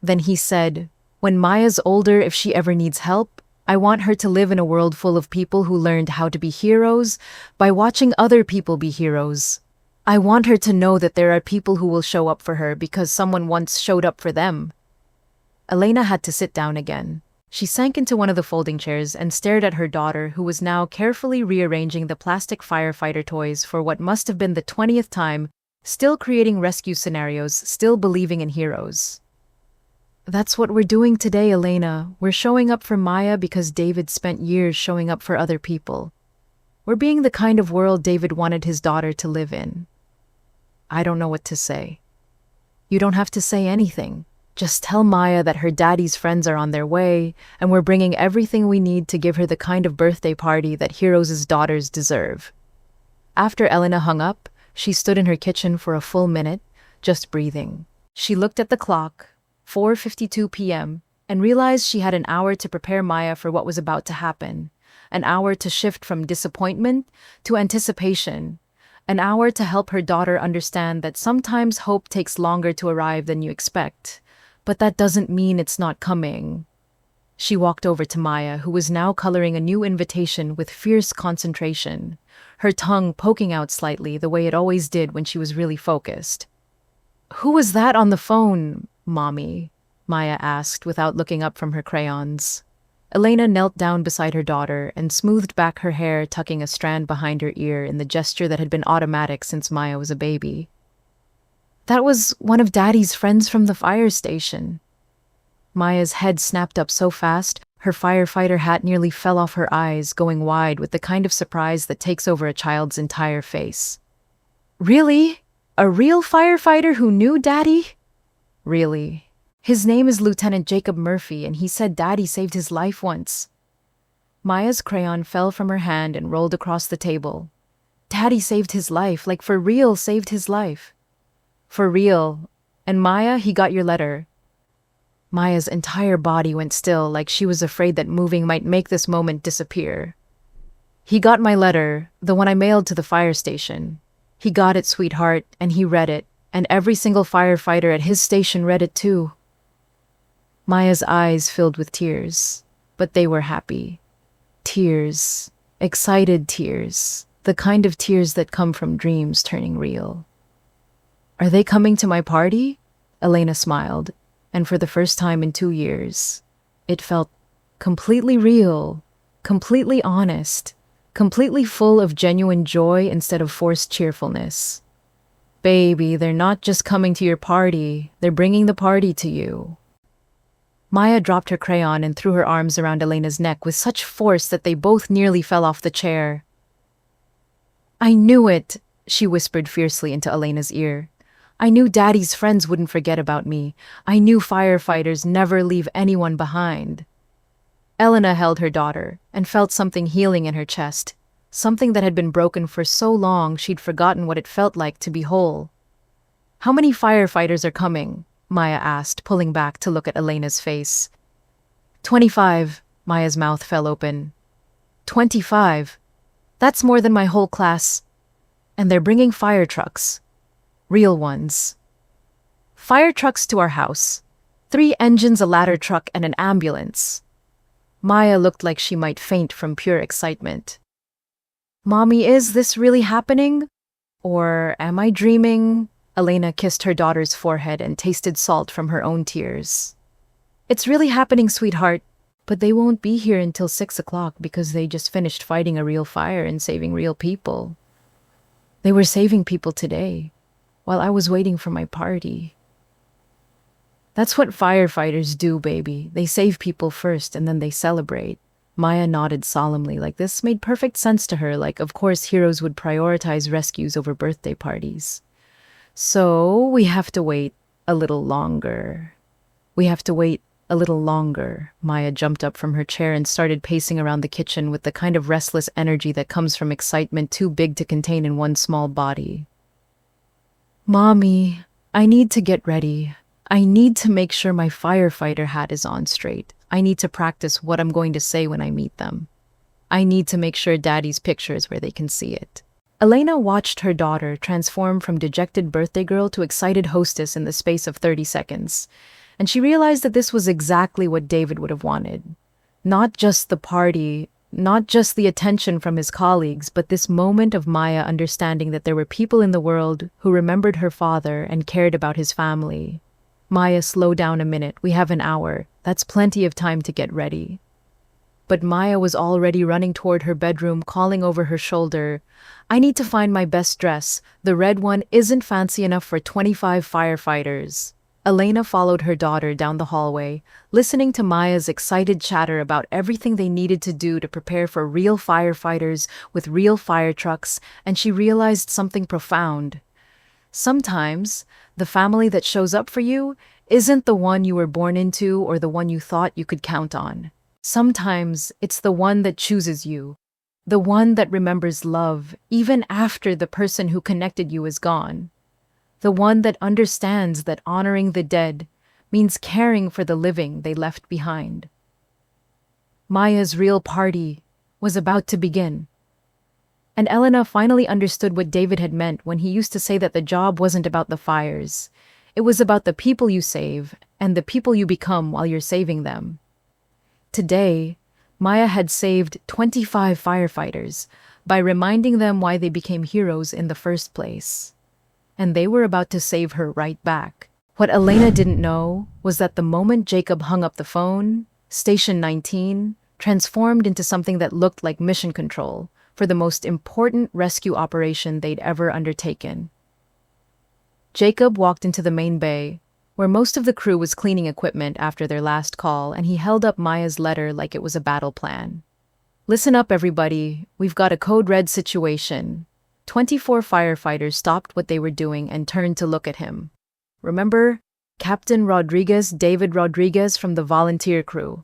Then he said, when Maya's older, if she ever needs help, I want her to live in a world full of people who learned how to be heroes by watching other people be heroes. I want her to know that there are people who will show up for her because someone once showed up for them. Elena had to sit down again. She sank into one of the folding chairs and stared at her daughter, who was now carefully rearranging the plastic firefighter toys for what must have been the 20th time, still creating rescue scenarios, still believing in heroes. That's what we're doing today, Elena. We're showing up for Maya because David spent years showing up for other people. We're being the kind of world David wanted his daughter to live in. I don't know what to say. You don't have to say anything. Just tell Maya that her daddy's friends are on their way, and we're bringing everything we need to give her the kind of birthday party that heroes' daughters deserve. After Elena hung up, she stood in her kitchen for a full minute, just breathing. She looked at the clock, 4:52 p.m., and realized she had an hour to prepare Maya for what was about to happen, an hour to shift from disappointment to anticipation, an hour to help her daughter understand that sometimes hope takes longer to arrive than you expect. But that doesn't mean it's not coming. She walked over to Maya, who was now coloring a new invitation with fierce concentration, her tongue poking out slightly the way it always did when she was really focused. "Who was that on the phone, Mommy?" Maya asked without looking up from her crayons. Elena knelt down beside her daughter and smoothed back her hair, tucking a strand behind her ear in the gesture that had been automatic since Maya was a baby. "That was one of Daddy's friends from the fire station." Maya's head snapped up so fast, her firefighter hat nearly fell off her eyes, going wide with the kind of surprise that takes over a child's entire face. "Really? A real firefighter who knew Daddy?" "Really. His name is Lieutenant Jacob Murphy, and he said Daddy saved his life once." Maya's crayon fell from her hand and rolled across the table. "Daddy saved his life, like for real saved his life." "For real. And Maya, he got your letter." Maya's entire body went still, like she was afraid that moving might make this moment disappear. "He got my letter, the one I mailed to the fire station. He got it, sweetheart, and he read it, and every single firefighter at his station read it too." Maya's eyes filled with tears, but they were happy. Tears, excited tears, the kind of tears that come from dreams turning real. "Are they coming to my party?" Elena smiled, and for the first time in 2 years, it felt completely real, completely honest, completely full of genuine joy instead of forced cheerfulness. "Baby, they're not just coming to your party, they're bringing the party to you." Maya dropped her crayon and threw her arms around Elena's neck with such force that they both nearly fell off the chair. "I knew it," she whispered fiercely into Elena's ear. "I knew Daddy's friends wouldn't forget about me. I knew firefighters never leave anyone behind." Elena held her daughter and felt something healing in her chest, something that had been broken for so long she'd forgotten what it felt like to be whole. "How many firefighters are coming?" Maya asked, pulling back to look at Elena's face. 25, Maya's mouth fell open. 25? That's more than my whole class. And they're bringing fire trucks. Real ones. Fire trucks to our house. 3 engines, a ladder truck, and an ambulance. Maya looked like she might faint from pure excitement. "Mommy, is this really happening? Or am I dreaming?" Elena kissed her daughter's forehead and tasted salt from her own tears. "It's really happening, sweetheart, but they won't be here until 6 o'clock because they just finished fighting a real fire and saving real people. They were saving people today, while I was waiting for my party." "That's what firefighters do, baby. They save people first and then they celebrate." Maya nodded solemnly, like this made perfect sense to her, like of course heroes would prioritize rescues over birthday parties. "So we have to wait a little longer. We have to wait a little longer." Maya jumped up from her chair and started pacing around the kitchen with the kind of restless energy that comes from excitement too big to contain in one small body. "Mommy, I need to get ready. I need to make sure my firefighter hat is on straight. I need to practice what I'm going to say when I meet them. I need to make sure Daddy's picture is where they can see it." Elena watched her daughter transform from dejected birthday girl to excited hostess in the space of 30 seconds, and she realized that this was exactly what David would have wanted. Not just the party, Not just the attention from his colleagues, but this moment of Maya understanding that there were people in the world who remembered her father and cared about his family. Maya, slow down a minute. We have an hour. That's plenty of time to get ready. But Maya was already running toward her bedroom, calling over her shoulder, I need to find my best dress. The red one isn't fancy enough for 25 firefighters. Elena followed her daughter down the hallway, listening to Maya's excited chatter about everything they needed to do to prepare for real firefighters with real fire trucks, and she realized something profound. Sometimes, the family that shows up for you isn't the one you were born into or the one you thought you could count on. Sometimes it's the one that chooses you, the one that remembers love even after the person who connected you is gone, the one that understands that honoring the dead means caring for the living they left behind. Maya's real party was about to begin. And Elena finally understood what David had meant when he used to say that the job wasn't about the fires. It was about the people you save and the people you become while you're saving them. Today, Maya had saved 25 firefighters by reminding them why they became heroes in the first place. And they were about to save her right back. What Elena didn't know was that the moment Jacob hung up the phone, Station 19 transformed into something that looked like mission control for the most important rescue operation they'd ever undertaken. Jacob walked into the main bay, where most of the crew was cleaning equipment after their last call, and he held up Maya's letter like it was a battle plan. Listen up, everybody. We've got a code red situation. 24 firefighters stopped what they were doing and turned to look at him. Remember? Captain Rodriguez, David Rodriguez from the volunteer crew.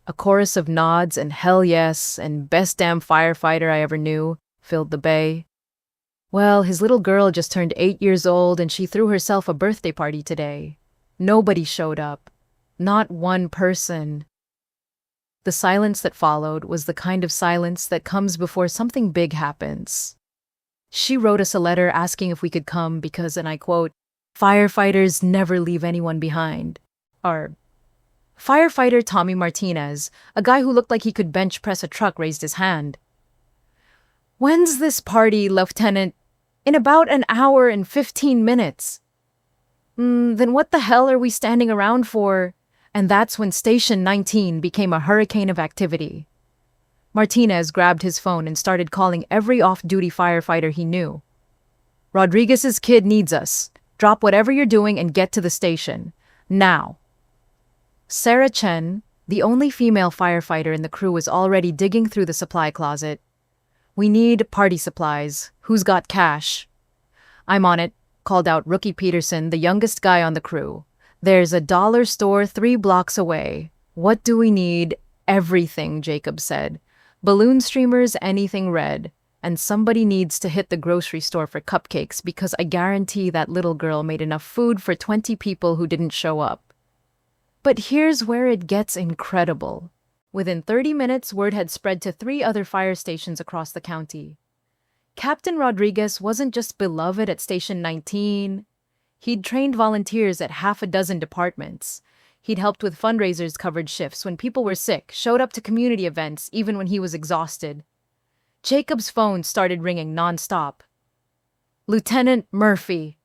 A chorus of nods and hell yes and best damn firefighter I ever knew filled the bay. Well, his little girl just turned 8 years old and she threw herself a birthday party today. Nobody showed up. Not one person. The silence that followed was the kind of silence that comes before something big happens. She wrote us a letter asking if we could come because, and I quote, firefighters never leave anyone behind. Our firefighter Tommy Martinez, a guy who looked like he could bench press a truck, raised his hand. When's this party, Lieutenant? In about an hour and 15 minutes. Then what the hell are we standing around for? And that's when Station 19 became a hurricane of activity. Martinez grabbed his phone and started calling every off-duty firefighter he knew. Rodriguez's kid needs us. Drop whatever you're doing and get to the station. Now. Sarah Chen, the only female firefighter in the crew, was already digging through the supply closet. We need party supplies. Who's got cash? I'm on it, called out Rookie Peterson, the youngest guy on the crew. There's a dollar store 3 blocks away. What do we need? Everything, Jacob said. Balloon streamers, anything red. And somebody needs to hit the grocery store for cupcakes because I guarantee that little girl made enough food for 20 people who didn't show up. But here's where it gets incredible. Within 30 minutes, word had spread to 3 other fire stations across the county. Captain Rodriguez wasn't just beloved at Station 19. He'd trained volunteers at half a dozen departments. He'd helped with fundraisers, covered shifts when people were sick, showed up to community events even when he was exhausted. Jacob's phone started ringing nonstop. Lieutenant Murphy,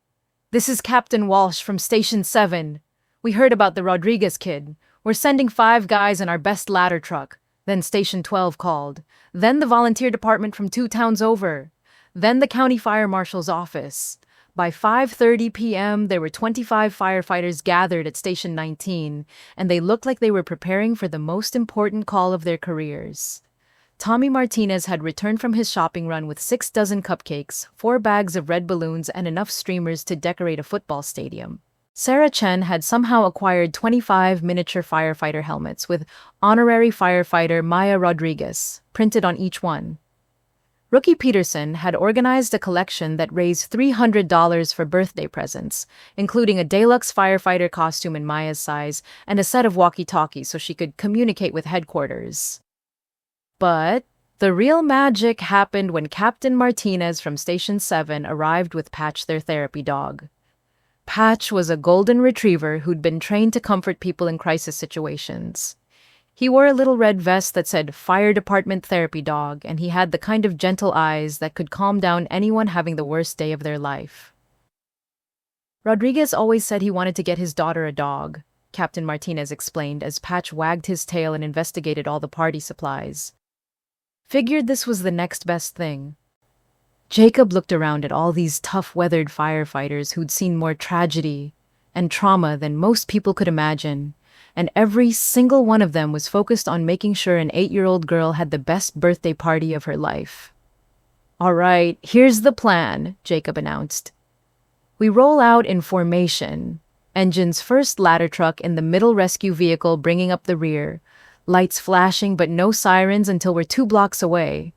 this is Captain Walsh from Station 7. We heard about the Rodriguez kid. We're sending 5 guys in our best ladder truck. Then Station 12 called. Then the volunteer department from 2 towns over. Then the county fire marshal's office. By 5:30 p.m., there were 25 firefighters gathered at Station 19, and they looked like they were preparing for the most important call of their careers. Tommy Martinez had returned from his shopping run with 6 dozen cupcakes, 4 bags of red balloons, and enough streamers to decorate a football stadium. Sarah Chen had somehow acquired 25 miniature firefighter helmets with honorary firefighter Maya Rodriguez printed on each one. Rookie Peterson had organized a collection that raised $300 for birthday presents, including a deluxe firefighter costume in Maya's size and a set of walkie-talkies so she could communicate with headquarters. But the real magic happened when Captain Martinez from Station 7 arrived with Patch, their therapy dog. Patch was a golden retriever who'd been trained to comfort people in crisis situations. He wore a little red vest that said Fire Department Therapy Dog, and he had the kind of gentle eyes that could calm down anyone having the worst day of their life. Rodriguez always said he wanted to get his daughter a dog, Captain Martinez explained as Patch wagged his tail and investigated all the party supplies. Figured this was the next best thing. Jacob looked around at all these tough-weathered firefighters who'd seen more tragedy and trauma than most people could imagine, and every single one of them was focused on making sure an 8-year-old girl had the best birthday party of her life. "All right, here's the plan," Jacob announced. "We roll out in formation. Engine's first ladder truck in the middle, rescue vehicle bringing up the rear. Lights flashing but no sirens until we're 2 blocks away.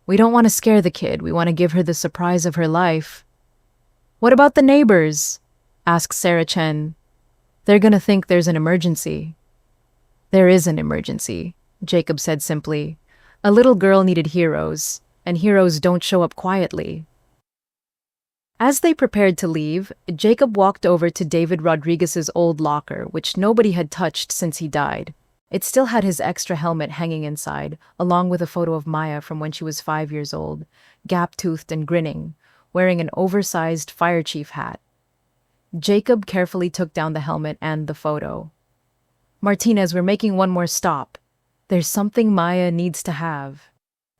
We don't want to scare the kid. We want to give her the surprise of her life." "What about the neighbors?" asked Sarah Chen. "They're gonna think there's an emergency." "There is an emergency," Jacob said simply. "A little girl needed heroes, and heroes don't show up quietly." As they prepared to leave, Jacob walked over to David Rodriguez's old locker, which nobody had touched since he died. It still had his extra helmet hanging inside, along with a photo of Maya from when she was 5 years old, gap-toothed and grinning, wearing an oversized fire chief hat. Jacob carefully took down the helmet and the photo. "Martinez, we're making one more stop. There's something Maya needs to have."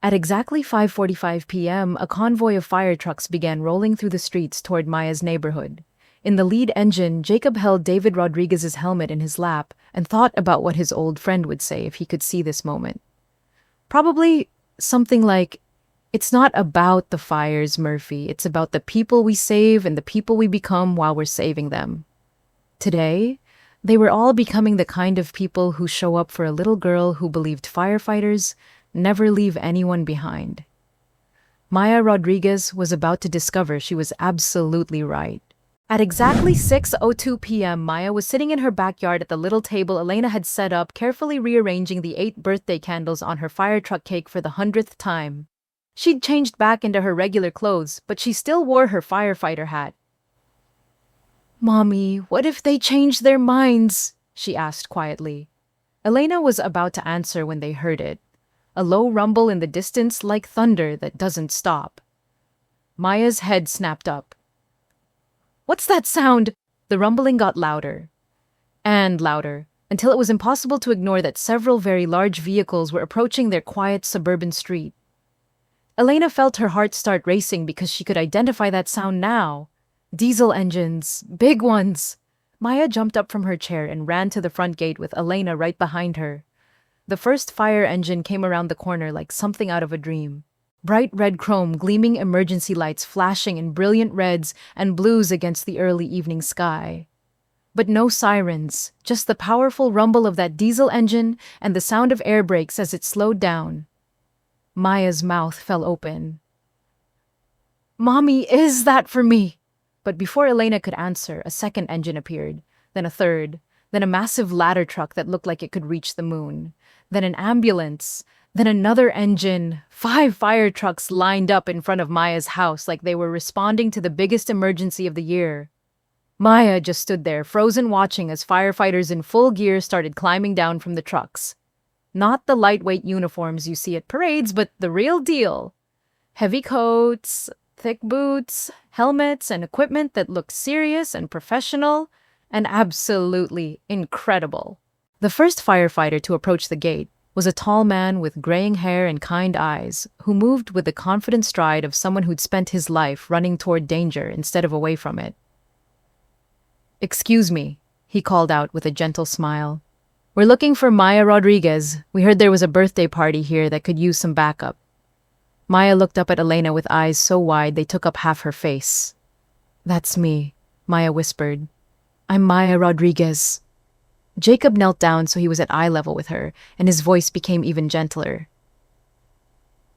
At exactly 5:45 p.m., a convoy of fire trucks began rolling through the streets toward Maya's neighborhood. In the lead engine, Jacob held David Rodriguez's helmet in his lap and thought about what his old friend would say if he could see this moment. Probably something like, "It's not about the fires, Murphy. It's about the people we save and the people we become while we're saving them." Today, they were all becoming the kind of people who show up for a little girl who believed firefighters never leave anyone behind. Maya Rodriguez was about to discover she was absolutely right. At exactly 6:02 p.m., Maya was sitting in her backyard at the little table Elena had set up, carefully rearranging the 8 birthday candles on her fire truck cake for the 100th time. She'd changed back into her regular clothes, but she still wore her firefighter hat. "Mommy, what if they change their minds?" she asked quietly. Elena was about to answer when they heard it. A low rumble in the distance like thunder that doesn't stop. Maya's head snapped up. "What's that sound?" The rumbling got louder and louder, until it was impossible to ignore that several very large vehicles were approaching their quiet suburban street. Elena felt her heart start racing because she could identify that sound now. Diesel engines, big ones. Maya jumped up from her chair and ran to the front gate with Elena right behind her. The first fire engine came around the corner like something out of a dream. Bright red chrome, gleaming emergency lights flashing in brilliant reds and blues against the early evening sky. But no sirens, just the powerful rumble of that diesel engine and the sound of air brakes as it slowed down. Maya's mouth fell open. "Mommy, is that for me?" But before Elena could answer, a second engine appeared, then a third, then a massive ladder truck that looked like it could reach the moon, then an ambulance, then another engine. 5 fire trucks lined up in front of Maya's house like they were responding to the biggest emergency of the year. Maya just stood there, frozen, watching as firefighters in full gear started climbing down from the trucks. Not the lightweight uniforms you see at parades, but the real deal. Heavy coats, thick boots, helmets, and equipment that looked serious and professional and absolutely incredible. The first firefighter to approach the gate was a tall man with graying hair and kind eyes who moved with the confident stride of someone who'd spent his life running toward danger instead of away from it. "Excuse me," he called out with a gentle smile. "We're looking for Maya Rodriguez. We heard there was a birthday party here that could use some backup." Maya looked up at Elena with eyes so wide they took up half her face. "That's me," Maya whispered. "I'm Maya Rodriguez." Jacob knelt down so he was at eye level with her, and his voice became even gentler.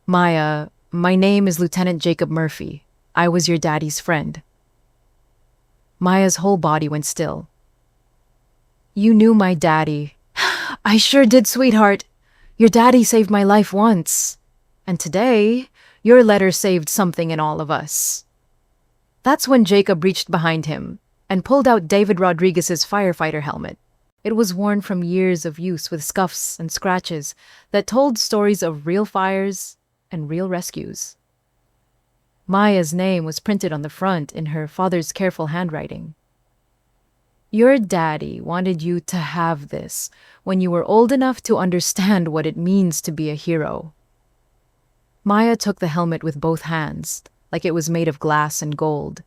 "Maya, my name is Lieutenant Jacob Murphy. I was your daddy's friend." Maya's whole body went still. "You knew my daddy." "I sure did, sweetheart. Your daddy saved my life once. And today, your letter saved something in all of us." That's when Jacob reached behind him and pulled out David Rodriguez's firefighter helmet. It was worn from years of use with scuffs and scratches that told stories of real fires and real rescues. Maya's name was printed on the front in her father's careful handwriting. Your daddy wanted you to have this when you were old enough to understand what it means to be a hero. Maya took the helmet with both hands, like it was made of glass and gold.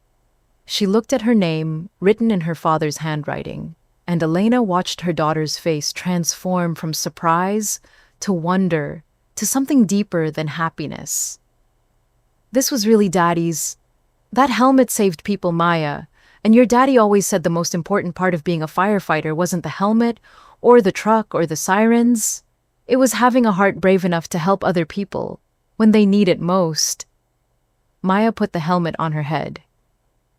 She looked at her name, written in her father's handwriting, and Elena watched her daughter's face transform from surprise to wonder to something deeper than happiness. This was really Daddy's. That helmet saved people, Maya, and your daddy always said the most important part of being a firefighter wasn't the helmet, or the truck, or the sirens. It was having a heart brave enough to help other people when they need it most. Maya put the helmet on her head.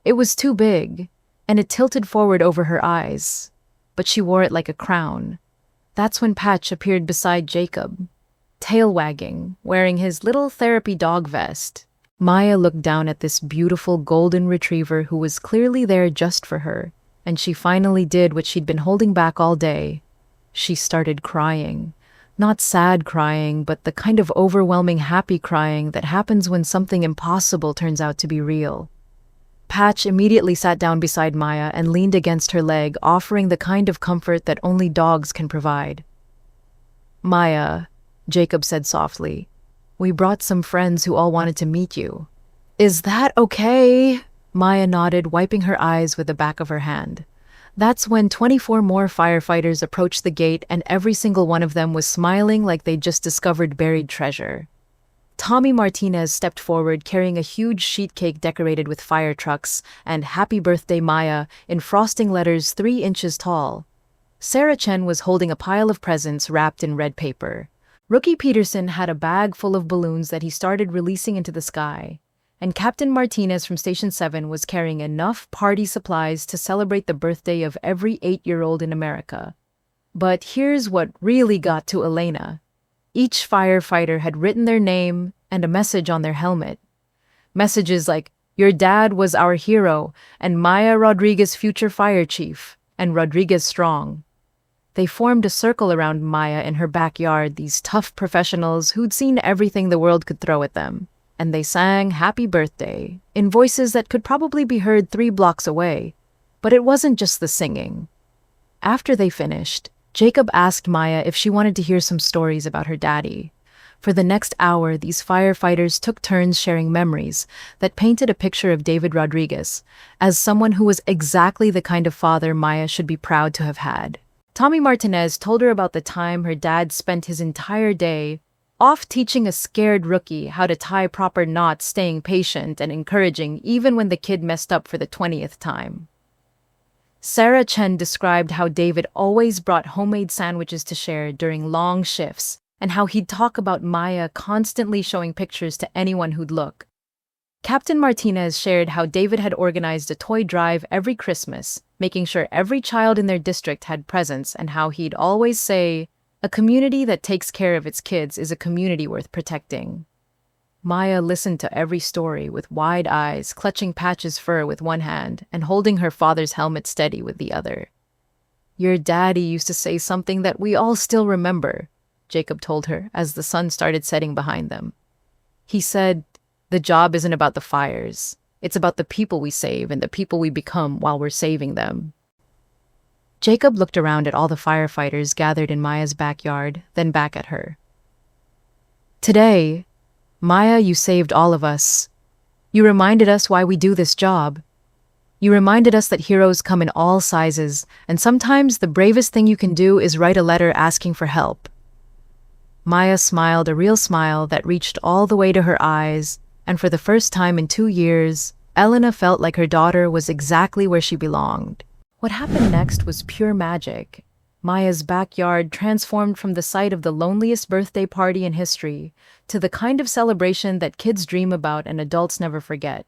It was too big, and it tilted forward over her eyes, but she wore it like a crown. That's when Patch appeared beside Jacob, tail wagging, wearing his little therapy dog vest. Maya looked down at this beautiful golden retriever who was clearly there just for her, and she finally did what she'd been holding back all day. She started crying. Not sad crying, but the kind of overwhelming happy crying that happens when something impossible turns out to be real. Patch immediately sat down beside Maya and leaned against her leg, offering the kind of comfort that only dogs can provide. Maya, Jacob said softly, we brought some friends who all wanted to meet you. Is that okay? Maya nodded, wiping her eyes with the back of her hand. That's when 24 more firefighters approached the gate, and every single one of them was smiling like they'd just discovered buried treasure. Tommy Martinez stepped forward carrying a huge sheet cake decorated with fire trucks and "Happy Birthday Maya" in frosting letters 3 inches tall. Sarah Chen was holding a pile of presents wrapped in red paper. Rookie Peterson had a bag full of balloons that he started releasing into the sky. And Captain Martinez from Station 7 was carrying enough party supplies to celebrate the birthday of every 8-year-old in America. But here's what really got to Elena. Each firefighter had written their name and a message on their helmet. Messages like, "Your dad was our hero," and "Maya Rodriguez, future fire chief," and "Rodriguez strong." They formed a circle around Maya in her backyard, these tough professionals who'd seen everything the world could throw at them. And they sang "Happy Birthday" in voices that could probably be heard 3 blocks away. But it wasn't just the singing. After they finished, Jacob asked Maya if she wanted to hear some stories about her daddy. For the next hour, these firefighters took turns sharing memories that painted a picture of David Rodriguez as someone who was exactly the kind of father Maya should be proud to have had. Tommy Martinez told her about the time her dad spent his entire day off teaching a scared rookie how to tie proper knots, staying patient and encouraging even when the kid messed up for the 20th time. Sarah Chen described how David always brought homemade sandwiches to share during long shifts, and how he'd talk about Maya constantly showing pictures to anyone who'd look. Captain Martinez shared how David had organized a toy drive every Christmas, making sure every child in their district had presents, and how he'd always say, "A community that takes care of its kids is a community worth protecting." Maya listened to every story with wide eyes, clutching Patch's fur with one hand and holding her father's helmet steady with the other. "Your daddy used to say something that we all still remember," Jacob told her as the sun started setting behind them. He said, "The job isn't about the fires. It's about the people we save and the people we become while we're saving them." Jacob looked around at all the firefighters gathered in Maya's backyard, then back at her. "Today, Maya, you saved all of us. You reminded us why we do this job. You reminded us that heroes come in all sizes, and sometimes the bravest thing you can do is write a letter asking for help." Maya smiled a real smile that reached all the way to her eyes, and for the first time in 2 years, Elena felt like her daughter was exactly where she belonged. What happened next was pure magic. Maya's backyard transformed from the site of the loneliest birthday party in history to the kind of celebration that kids dream about and adults never forget.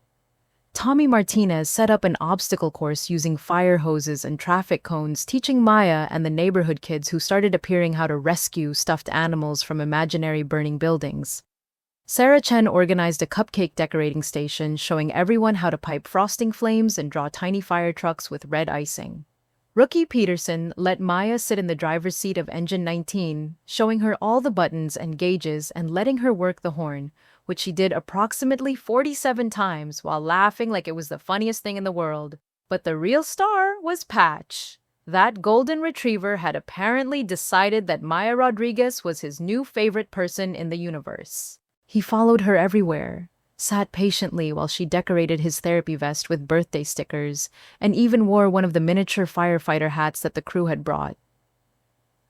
Tommy Martinez set up an obstacle course using fire hoses and traffic cones, teaching Maya and the neighborhood kids who started appearing how to rescue stuffed animals from imaginary burning buildings. Sarah Chen organized a cupcake decorating station, showing everyone how to pipe frosting flames and draw tiny fire trucks with red icing. Rookie Peterson let Maya sit in the driver's seat of engine 19, showing her all the buttons and gauges and letting her work the horn, which she did approximately 47 times while laughing like it was the funniest thing in the world. But the real star was Patch. That golden retriever had apparently decided that Maya Rodriguez was his new favorite person in the universe. He followed her everywhere, sat patiently while she decorated his therapy vest with birthday stickers, and even wore one of the miniature firefighter hats that the crew had brought.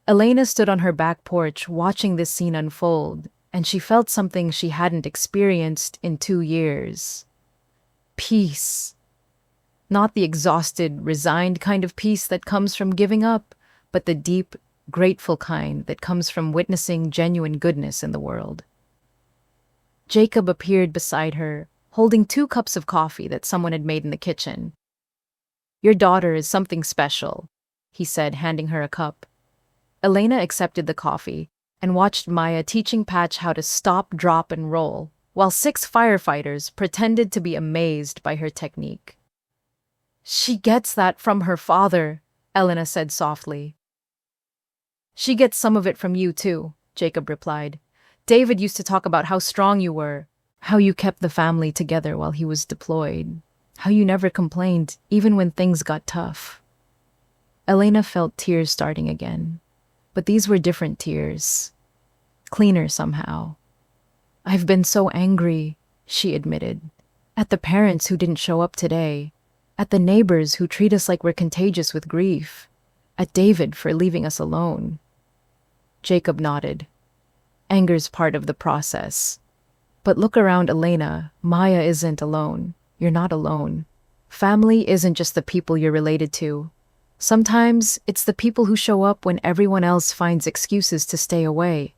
Elena stood on her back porch watching this scene unfold, and she felt something she hadn't experienced in 2 years. Peace. Not the exhausted, resigned kind of peace that comes from giving up, but the deep, grateful kind that comes from witnessing genuine goodness in the world. Jacob appeared beside her, holding 2 cups of coffee that someone had made in the kitchen. "Your daughter is something special," he said, handing her a cup. Elena accepted the coffee and watched Maya teaching Patch how to stop, drop, and roll, while 6 firefighters pretended to be amazed by her technique. "She gets that from her father," Elena said softly. "She gets some of it from you too," Jacob replied. "David used to talk about how strong you were, how you kept the family together while he was deployed, how you never complained even when things got tough." Elena felt tears starting again, but these were different tears, cleaner somehow. "I've been so angry," she admitted, "at the parents who didn't show up today, at the neighbors who treat us like we're contagious with grief, at David for leaving us alone." Jacob nodded. Anger's part of the process. But look around, Elena. Maya isn't alone. You're not alone. Family isn't just the people you're related to. Sometimes it's the people who show up when everyone else finds excuses to stay away.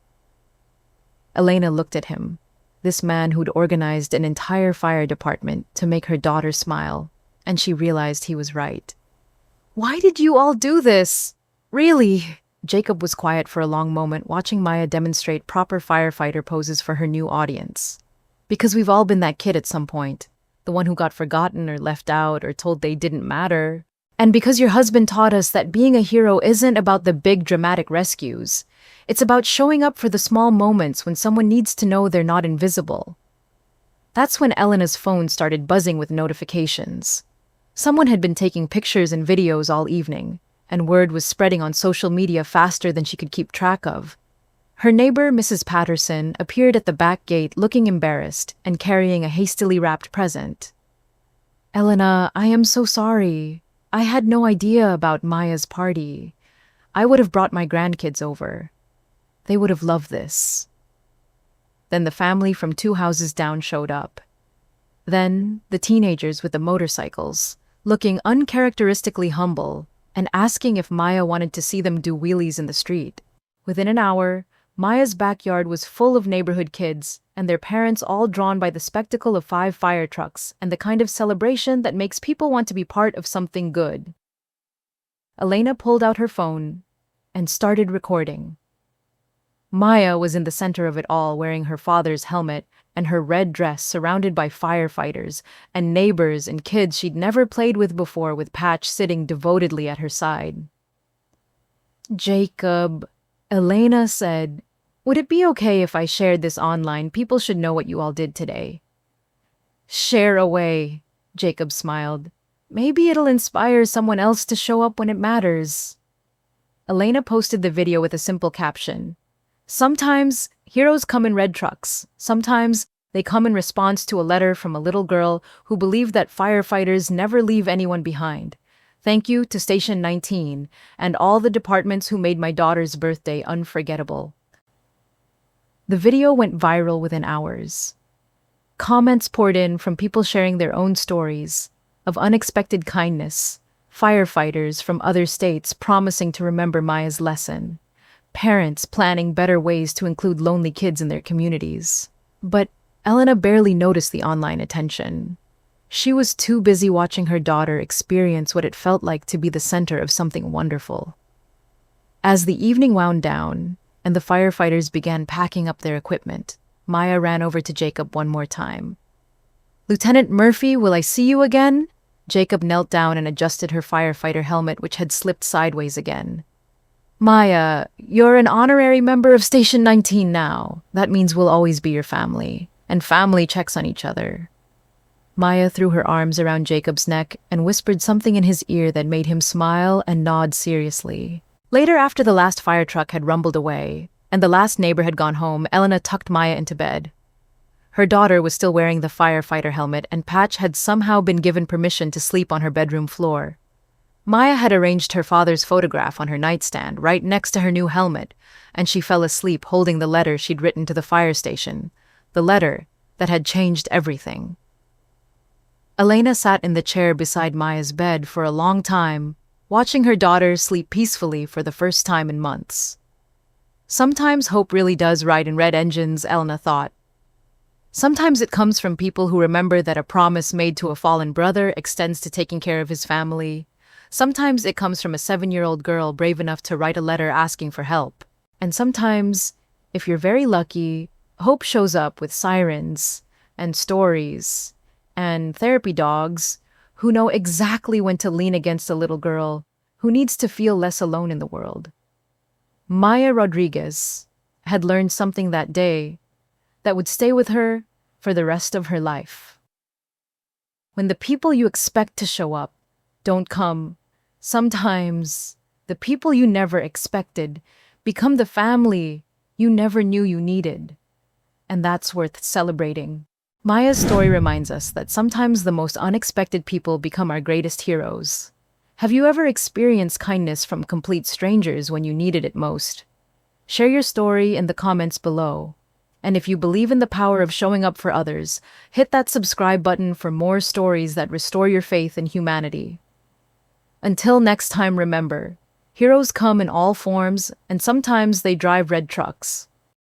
Elena looked at him, this man who'd organized an entire fire department to make her daughter smile, and she realized he was right. "Why did you all do this? Really?" Jacob was quiet for a long moment, watching Maya demonstrate proper firefighter poses for her new audience. "Because we've all been that kid at some point, the one who got forgotten or left out or told they didn't matter. And because your husband taught us that being a hero isn't about the big dramatic rescues. It's about showing up for the small moments when someone needs to know they're not invisible." That's when Elena's phone started buzzing with notifications. Someone had been taking pictures and videos all evening, and word was spreading on social media faster than she could keep track of. Her neighbor, Mrs. Patterson, appeared at the back gate looking embarrassed and carrying a hastily wrapped present. "Elena, I am so sorry. I had no idea about Maya's party. I would have brought my grandkids over. They would have loved this." Then the family from 2 houses down showed up. Then the teenagers with the motorcycles, looking uncharacteristically humble and asking if Maya wanted to see them do wheelies in the street. Within an hour, Maya's backyard was full of neighborhood kids and their parents, all drawn by the spectacle of 5 fire trucks and the kind of celebration that makes people want to be part of something good. Elena pulled out her phone and started recording. Maya was in the center of it all, wearing her father's helmet and her red dress, surrounded by firefighters and neighbors and kids she'd never played with before, with Patch sitting devotedly at her side. "Jacob," Elena said, "would it be okay if I shared this online? People should know what you all did today." "Share away," Jacob smiled. "Maybe it'll inspire someone else to show up when it matters." Elena posted the video with a simple caption. "Sometimes heroes come in red trucks. Sometimes they come in response to a letter from a little girl who believed that firefighters never leave anyone behind. Thank you to Station 19 and all the departments who made my daughter's birthday unforgettable." The video went viral within hours. Comments poured in from people sharing their own stories of unexpected kindness, firefighters from other states promising to remember Maya's lesson, parents planning better ways to include lonely kids in their communities. But Elena barely noticed the online attention. She was too busy watching her daughter experience what it felt like to be the center of something wonderful. As the evening wound down and the firefighters began packing up their equipment, Maya ran over to Jacob one more time. "Lieutenant Murphy, will I see you again?" Jacob knelt down and adjusted her firefighter helmet, which had slipped sideways again. Maya, you're an honorary member of Station 19 now. That means we'll always be your family. And family checks on each other. Maya threw her arms around Jacob's neck and whispered something in his ear that made him smile and nod seriously. Later, after the last fire truck had rumbled away, and the last neighbor had gone home, Elena tucked Maya into bed. Her daughter was still wearing the firefighter helmet, and Patch had somehow been given permission to sleep on her bedroom floor. Maya had arranged her father's photograph on her nightstand right next to her new helmet, and she fell asleep holding the letter she'd written to the fire station, the letter that had changed everything. Elena sat in the chair beside Maya's bed for a long time, watching her daughter sleep peacefully for the first time in months. Sometimes hope really does ride in red engines, Elena thought. Sometimes it comes from people who remember that a promise made to a fallen brother extends to taking care of his family. Sometimes it comes from a 7-year-old girl brave enough to write a letter asking for help. And sometimes, if you're very lucky, hope shows up with sirens and stories and therapy dogs who know exactly when to lean against a little girl who needs to feel less alone in the world. Maya Rodriguez had learned something that day that would stay with her for the rest of her life. When the people you expect to show up don't come, sometimes the people you never expected become the family you never knew you needed. And that's worth celebrating. Maya's story reminds us that sometimes the most unexpected people become our greatest heroes. Have you ever experienced kindness from complete strangers when you needed it most? Share your story in the comments below. And if you believe in the power of showing up for others, hit that subscribe button for more stories that restore your faith in humanity. Until next time, remember, heroes come in all forms, and sometimes they drive red trucks.